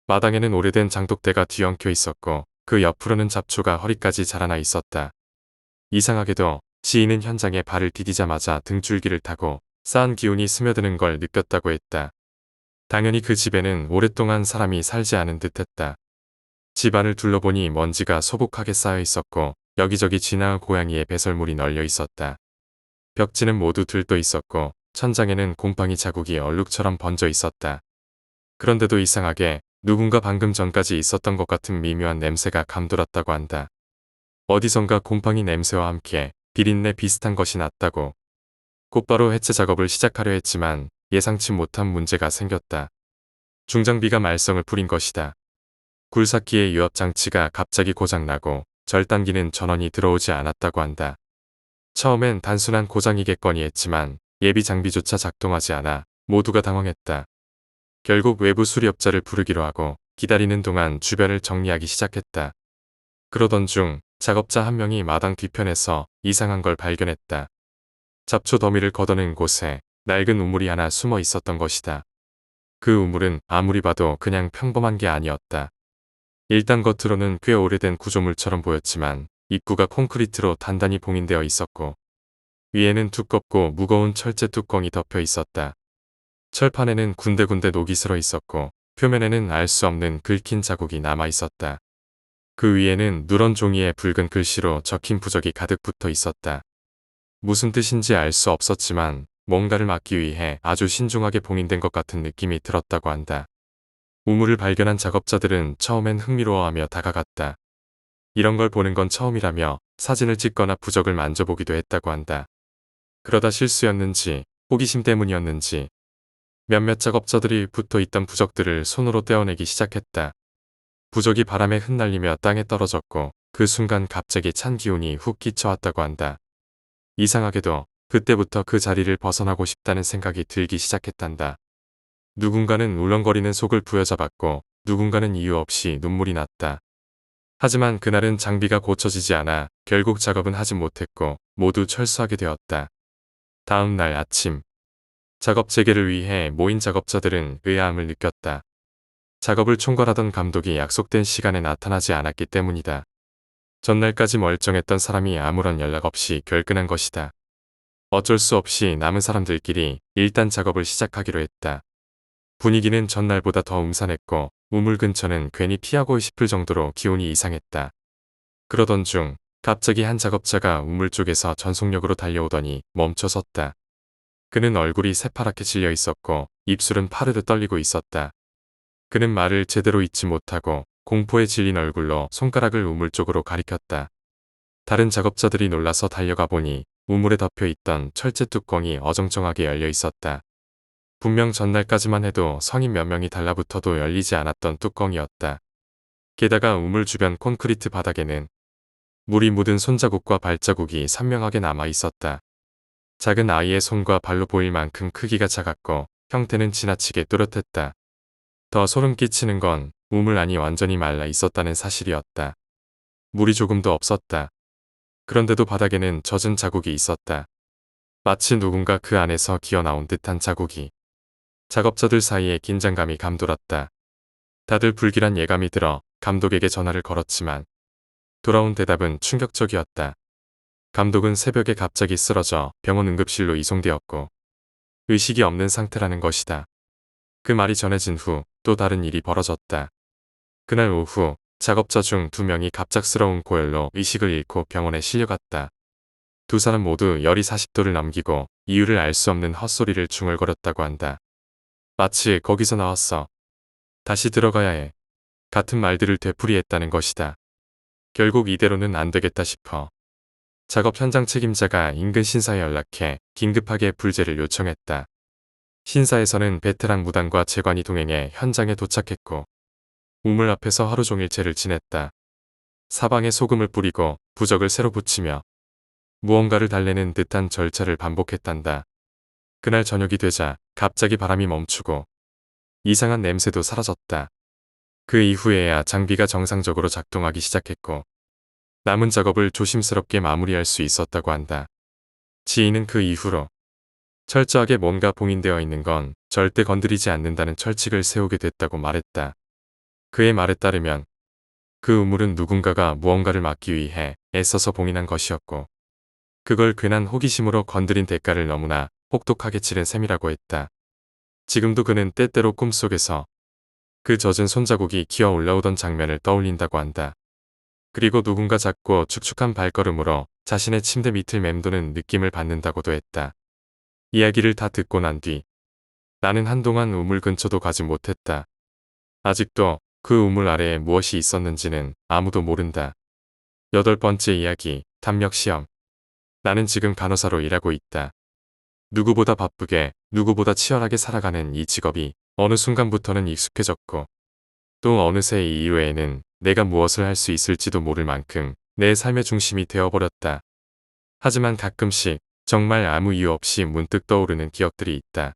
마당에는 오래된 장독대가 뒤엉켜 있었고 그 옆으로는 잡초가 허리까지 자라나 있었다. 이상하게도 지인은 현장에 발을 디디자마자 등줄기를 타고 싸한 기운이 스며드는 걸 느꼈다고 했다. 당연히 그 집에는 오랫동안 사람이 살지 않은 듯했다. 집안을 둘러보니 먼지가 소복하게 쌓여 있었고 여기저기 쥐나 고양이의 배설물이 널려 있었다. 벽지는 모두 들떠 있었고 천장에는 곰팡이 자국이 얼룩처럼 번져 있었다. 그런데도 이상하게 누군가 방금 전까지 있었던 것 같은 미묘한 냄새가 감돌았다고 한다. 어디선가 곰팡이 냄새와 함께 비린내 비슷한 것이 났다고. 곧바로 해체 작업을 시작하려 했지만 예상치 못한 문제가 생겼다. 중장비가 말썽을 부린 것이다. 굴삭기의 유압 장치가 갑자기 고장나고 절단기는 전원이 들어오지 않았다고 한다. 처음엔 단순한 고장이겠거니 했지만 예비 장비조차 작동하지 않아 모두가 당황했다. 결국 외부 수리업자를 부르기로 하고 기다리는 동안 주변을 정리하기 시작했다. 그러던 중 작업자 한 명이 마당 뒤편에서 이상한 걸 발견했다. 잡초 더미를 걷어낸 곳에 낡은 우물이 하나 숨어 있었던 것이다. 그 우물은 아무리 봐도 그냥 평범한 게 아니었다. 일단 겉으로는 꽤 오래된 구조물처럼 보였지만 입구가 콘크리트로 단단히 봉인되어 있었고 위에는 두껍고 무거운 철제 뚜껑이 덮여 있었다. 철판에는 군데군데 녹이 슬어 있었고 표면에는 알 수 없는 긁힌 자국이 남아 있었다. 그 위에는 누런 종이에 붉은 글씨로 적힌 부적이 가득 붙어 있었다. 무슨 뜻인지 알 수 없었지만 뭔가를 막기 위해 아주 신중하게 봉인된 것 같은 느낌이 들었다고 한다. 우물을 발견한 작업자들은 처음엔 흥미로워하며 다가갔다. 이런 걸 보는 건 처음이라며 사진을 찍거나 부적을 만져보기도 했다고 한다. 그러다 실수였는지 호기심 때문이었는지 몇몇 작업자들이 붙어 있던 부적들을 손으로 떼어내기 시작했다. 부적이 바람에 흩날리며 땅에 떨어졌고 그 순간 갑자기 찬 기운이 훅 끼쳐왔다고 한다. 이상하게도 그때부터 그 자리를 벗어나고 싶다는 생각이 들기 시작했단다. 누군가는 울렁거리는 속을 부여잡았고 누군가는 이유 없이 눈물이 났다. 하지만 그날은 장비가 고쳐지지 않아 결국 작업은 하지 못했고 모두 철수하게 되었다. 다음 날 아침, 작업 재개를 위해 모인 작업자들은 의아함을 느꼈다. 작업을 총괄하던 감독이 약속된 시간에 나타나지 않았기 때문이다. 전날까지 멀쩡했던 사람이 아무런 연락 없이 결근한 것이다. 어쩔 수 없이 남은 사람들끼리 일단 작업을 시작하기로 했다. 분위기는 전날보다 더 음산했고 우물 근처는 괜히 피하고 싶을 정도로 기온이 이상했다. 그러던 중 갑자기 한 작업자가 우물 쪽에서 전속력으로 달려오더니 멈춰섰다. 그는 얼굴이 새파랗게 질려 있었고 입술은 파르르 떨리고 있었다. 그는 말을 제대로 잇지 못하고 공포에 질린 얼굴로 손가락을 우물 쪽으로 가리켰다. 다른 작업자들이 놀라서 달려가 보니 우물에 덮여 있던 철제 뚜껑이 어정쩡하게 열려 있었다. 분명 전날까지만 해도 성인 몇 명이 달라붙어도 열리지 않았던 뚜껑이었다. 게다가 우물 주변 콘크리트 바닥에는 물이 묻은 손자국과 발자국이 선명하게 남아 있었다. 작은 아이의 손과 발로 보일 만큼 크기가 작았고 형태는 지나치게 또렷했다. 더 소름 끼치는 건 우물 안이 완전히 말라 있었다는 사실이었다. 물이 조금도 없었다. 그런데도 바닥에는 젖은 자국이 있었다. 마치 누군가 그 안에서 기어나온 듯한 자국이. 작업자들 사이에 긴장감이 감돌았다. 다들 불길한 예감이 들어 감독에게 전화를 걸었지만 돌아온 대답은 충격적이었다. 감독은 새벽에 갑자기 쓰러져 병원 응급실로 이송되었고 의식이 없는 상태라는 것이다. 그 말이 전해진 후 또 다른 일이 벌어졌다. 그날 오후 작업자 중 2명이 갑작스러운 고열로 의식을 잃고 병원에 실려갔다. 두 사람 모두 열이 40도를 넘기고 이유를 알 수 없는 헛소리를 중얼거렸다고 한다. 마치 거기서 나왔어. 다시 들어가야 해. 같은 말들을 되풀이했다는 것이다. 결국 이대로는 안 되겠다 싶어 작업 현장 책임자가 인근 신사에 연락해 긴급하게 불재를 요청했다. 신사에서는 베테랑 무단과 재관이 동행해 현장에 도착했고 우물 앞에서 하루 종일 재를 지냈다. 사방에 소금을 뿌리고 부적을 새로 붙이며 무언가를 달래는 듯한 절차를 반복했단다. 그날 저녁이 되자 갑자기 바람이 멈추고 이상한 냄새도 사라졌다. 그 이후에야 장비가 정상적으로 작동하기 시작했고 남은 작업을 조심스럽게 마무리할 수 있었다고 한다. 지인은 그 이후로 철저하게 뭔가 봉인되어 있는 건 절대 건드리지 않는다는 철칙을 세우게 됐다고 말했다. 그의 말에 따르면 그 우물은 누군가가 무언가를 막기 위해 애써서 봉인한 것이었고 그걸 괜한 호기심으로 건드린 대가를 너무나 혹독하게 치른 셈이라고 했다. 지금도 그는 때때로 꿈속에서 그 젖은 손자국이 기어 올라오던 장면을 떠올린다고 한다. 그리고 누군가 작고 축축한 발걸음으로 자신의 침대 밑을 맴도는 느낌을 받는다고도 했다. 이야기를 다 듣고 난 뒤 나는 한동안 우물 근처도 가지 못했다. 아직도 그 우물 아래에 무엇이 있었는지는 아무도 모른다. 8번째 이야기, 담력시험. 나는 지금 간호사로 일하고 있다. 누구보다 바쁘게, 누구보다 치열하게 살아가는 이 직업이 어느 순간부터는 익숙해졌고 또 어느새 이 이외에는 내가 무엇을 할 수 있을지도 모를 만큼 내 삶의 중심이 되어버렸다. 하지만 가끔씩 정말 아무 이유 없이 문득 떠오르는 기억들이 있다.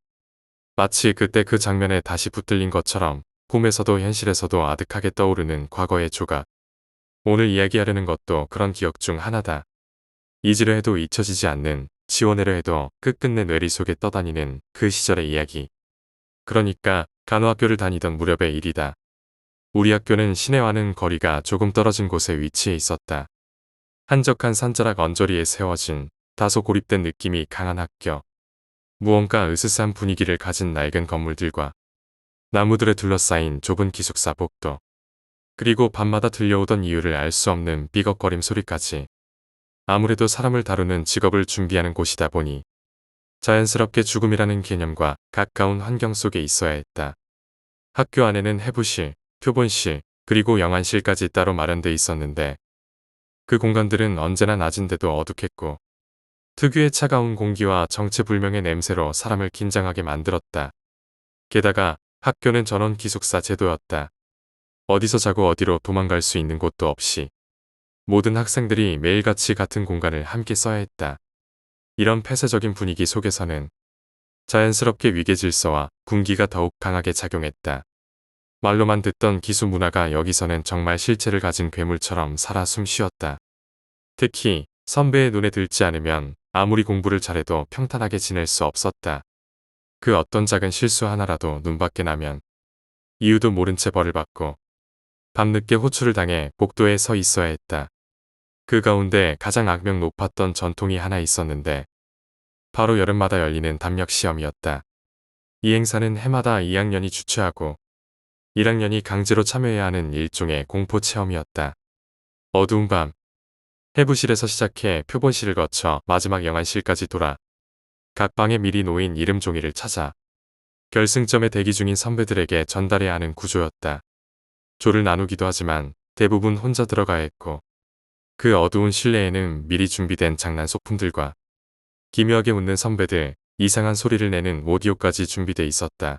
마치 그때 그 장면에 다시 붙들린 것처럼 꿈에서도 현실에서도 아득하게 떠오르는 과거의 조각. 오늘 이야기하려는 것도 그런 기억 중 하나다. 잊으려 해도 잊혀지지 않는, 지워내려 해도 끝끝내 뇌리 속에 떠다니는 그 시절의 이야기. 그러니까 간호학교를 다니던 무렵의 일이다. 우리 학교는 시내와는 거리가 조금 떨어진 곳에 위치해 있었다. 한적한 산자락 언저리에 세워진 다소 고립된 느낌이 강한 학교. 무언가 으스스한 분위기를 가진 낡은 건물들과 나무들에 둘러싸인 좁은 기숙사 복도. 그리고 밤마다 들려오던 이유를 알 수 없는 삐걱거림 소리까지. 아무래도 사람을 다루는 직업을 준비하는 곳이다 보니 자연스럽게 죽음이라는 개념과 가까운 환경 속에 있어야 했다. 학교 안에는 해부실, 표본실, 그리고 영안실까지 따로 마련돼 있었는데 그 공간들은 언제나 낮은데도 어둑했고 특유의 차가운 공기와 정체불명의 냄새로 사람을 긴장하게 만들었다. 게다가 학교는 전원 기숙사 제도였다. 어디서 자고 어디로 도망갈 수 있는 곳도 없이 모든 학생들이 매일같이 같은 공간을 함께 써야 했다. 이런 폐쇄적인 분위기 속에서는 자연스럽게 위계 질서와 군기가 더욱 강하게 작용했다. 말로만 듣던 기수 문화가 여기서는 정말 실체를 가진 괴물처럼 살아 숨쉬었다. 특히 선배의 눈에 들지 않으면 아무리 공부를 잘해도 평탄하게 지낼 수 없었다. 그 어떤 작은 실수 하나라도 눈밖에 나면 이유도 모른 채 벌을 받고 밤늦게 호출을 당해 복도에 서 있어야 했다. 그 가운데 가장 악명 높았던 전통이 하나 있었는데 바로 여름마다 열리는 담력 시험이었다. 이 행사는 해마다 2학년이 주최하고 1학년이 강제로 참여해야 하는 일종의 공포 체험이었다. 어두운 밤, 해부실에서 시작해 표본실을 거쳐 마지막 영안실까지 돌아 각 방에 미리 놓인 이름 종이를 찾아 결승점에 대기 중인 선배들에게 전달해야 하는 구조였다. 조를 나누기도 하지만 대부분 혼자 들어가야 했고 그 어두운 실내에는 미리 준비된 장난 소품들과 기묘하게 웃는 선배들, 이상한 소리를 내는 오디오까지 준비돼 있었다.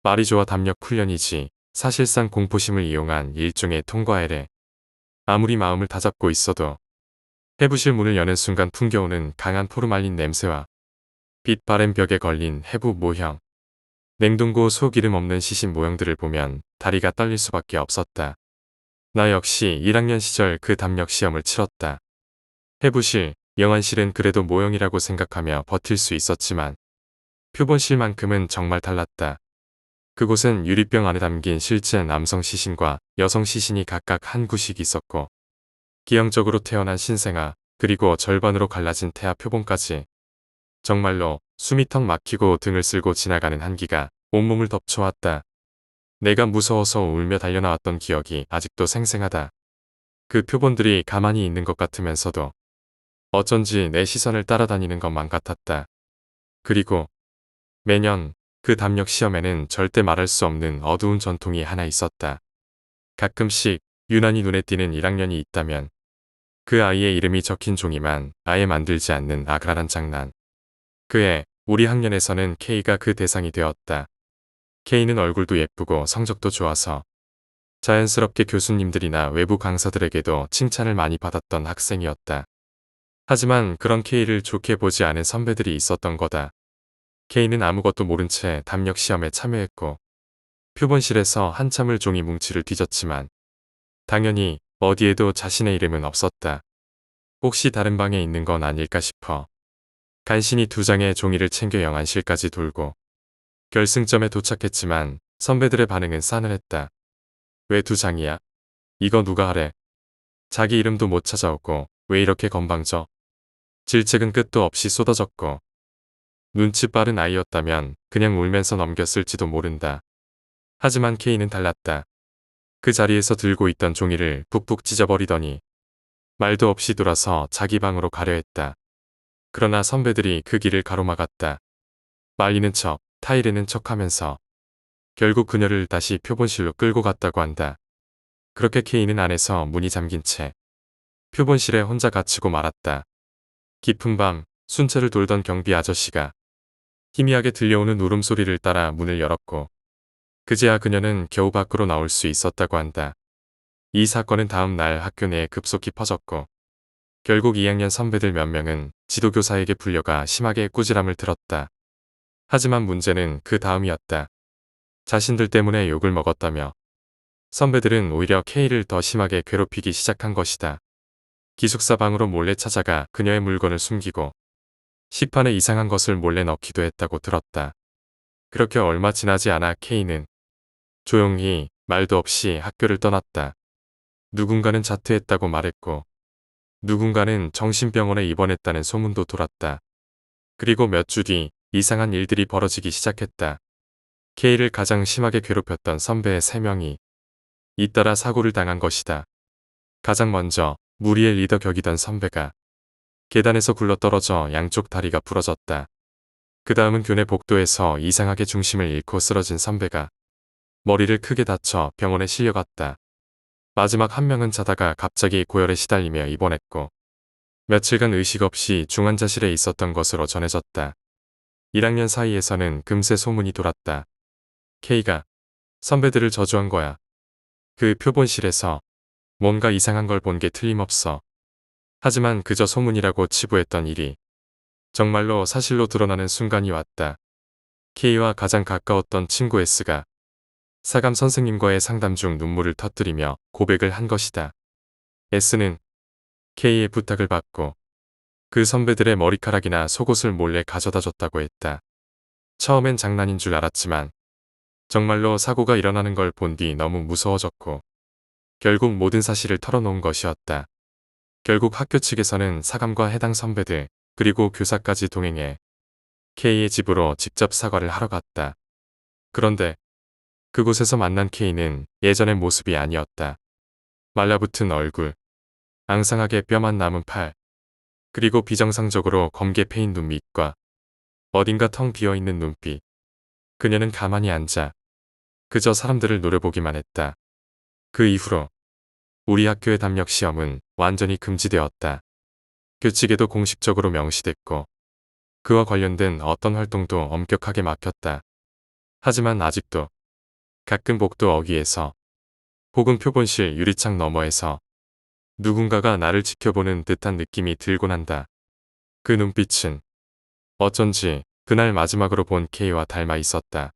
말이 좋아 담력 훈련이지 사실상 공포심을 이용한 일종의 통과애래. 아무리 마음을 다잡고 있어도 해부실 문을 여는 순간 풍겨오는 강한 포르말린 냄새와 빛 바랜 벽에 걸린 해부 모형, 냉동고 소기름 없는 시신 모형들을 보면 다리가 떨릴 수밖에 없었다. 나 역시 1학년 시절 그 담력 시험을 치렀다. 해부실, 영안실은 그래도 모형이라고 생각하며 버틸 수 있었지만 표본실만큼은 정말 달랐다. 그곳은 유리병 안에 담긴 실제 남성 시신과 여성 시신이 각각 한 구씩 있었고 기형적으로 태어난 신생아 그리고 절반으로 갈라진 태아 표본까지 정말로 숨이 턱 막히고 등을 쓸고 지나가는 한기가 온몸을 덮쳐왔다. 내가 무서워서 울며 달려나왔던 기억이 아직도 생생하다. 그 표본들이 가만히 있는 것 같으면서도 어쩐지 내 시선을 따라다니는 것만 같았다. 그리고 매년 그 담력 시험에는 절대 말할 수 없는 어두운 전통이 하나 있었다. 가끔씩 유난히 눈에 띄는 1학년이 있다면 그 아이의 이름이 적힌 종이만 아예 만들지 않는 아그랄한 장난. 그해 우리 학년에서는 K가 그 대상이 되었다. K는 얼굴도 예쁘고 성적도 좋아서 자연스럽게 교수님들이나 외부 강사들에게도 칭찬을 많이 받았던 학생이었다. 하지만 그런 K를 좋게 보지 않은 선배들이 있었던 거다. K는 아무것도 모른 채 담력 시험에 참여했고 표본실에서 한참을 종이 뭉치를 뒤졌지만 당연히 어디에도 자신의 이름은 없었다. 혹시 다른 방에 있는 건 아닐까 싶어 간신히 2장의 종이를 챙겨 영안실까지 돌고 결승점에 도착했지만 선배들의 반응은 싸늘했다. 왜 2장이야? 이거 누가 하래? 자기 이름도 못 찾아오고 왜 이렇게 건방져? 질책은 끝도 없이 쏟아졌고 눈치 빠른 아이였다면 그냥 울면서 넘겼을지도 모른다. 하지만 K는 달랐다. 그 자리에서 들고 있던 종이를 푹푹 찢어버리더니 말도 없이 돌아서 자기 방으로 가려 했다. 그러나 선배들이 그 길을 가로막았다. 말리는 척, 타이르는 척하면서 결국 그녀를 다시 표본실로 끌고 갔다고 한다. 그렇게 K는 안에서 문이 잠긴 채 표본실에 혼자 갇히고 말았다. 깊은 밤 순찰을 돌던 경비 아저씨가 희미하게 들려오는 울음소리를 따라 문을 열었고 그제야 그녀는 겨우 밖으로 나올 수 있었다고 한다. 이 사건은 다음 날 학교 내에 급속히 퍼졌고 결국 2학년 선배들 몇 명은 지도교사에게 불려가 심하게 꾸지람을 들었다. 하지만 문제는 그 다음이었다. 자신들 때문에 욕을 먹었다며 선배들은 오히려 K를 더 심하게 괴롭히기 시작한 것이다. 기숙사 방으로 몰래 찾아가 그녀의 물건을 숨기고 식판에 이상한 것을 몰래 넣기도 했다고 들었다. 그렇게 얼마 지나지 않아 K는 조용히 말도 없이 학교를 떠났다. 누군가는 자퇴했다고 말했고 누군가는 정신병원에 입원했다는 소문도 돌았다. 그리고 몇 주 뒤 이상한 일들이 벌어지기 시작했다. K를 가장 심하게 괴롭혔던 선배 3명이 잇따라 사고를 당한 것이다. 가장 먼저 무리의 리더 격이던 선배가 계단에서 굴러떨어져 양쪽 다리가 부러졌다. 그 다음은 교내 복도에서 이상하게 중심을 잃고 쓰러진 선배가 머리를 크게 다쳐 병원에 실려갔다. 마지막 한 명은 자다가 갑자기 고열에 시달리며 입원했고 며칠간 의식 없이 중환자실에 있었던 것으로 전해졌다. 1학년 사이에서는 금세 소문이 돌았다. K가 선배들을 저주한 거야. 그 표본실에서 뭔가 이상한 걸 본 게 틀림없어. 하지만 그저 소문이라고 치부했던 일이 정말로 사실로 드러나는 순간이 왔다. K와 가장 가까웠던 친구 S가 사감 선생님과의 상담 중 눈물을 터뜨리며 고백을 한 것이다. S는 K의 부탁을 받고 그 선배들의 머리카락이나 속옷을 몰래 가져다 줬다고 했다. 처음엔 장난인 줄 알았지만 정말로 사고가 일어나는 걸 본 뒤 너무 무서워졌고 결국 모든 사실을 털어놓은 것이었다. 결국 학교 측에서는 사감과 해당 선배들 그리고 교사까지 동행해 K의 집으로 직접 사과를 하러 갔다. 그런데 그곳에서 만난 K는 예전의 모습이 아니었다. 말라붙은 얼굴, 앙상하게 뼈만 남은 팔, 그리고 비정상적으로 검게 패인 눈밑과 어딘가 텅 비어있는 눈빛. 그녀는 가만히 앉아 그저 사람들을 노려보기만 했다. 그 이후로 우리 학교의 담력 시험은 완전히 금지되었다. 규칙에도 공식적으로 명시됐고 그와 관련된 어떤 활동도 엄격하게 막혔다. 하지만 아직도 가끔 복도 어귀에서 혹은 표본실 유리창 너머에서 누군가가 나를 지켜보는 듯한 느낌이 들곤 한다. 그 눈빛은 어쩐지 그날 마지막으로 본 K와 닮아 있었다.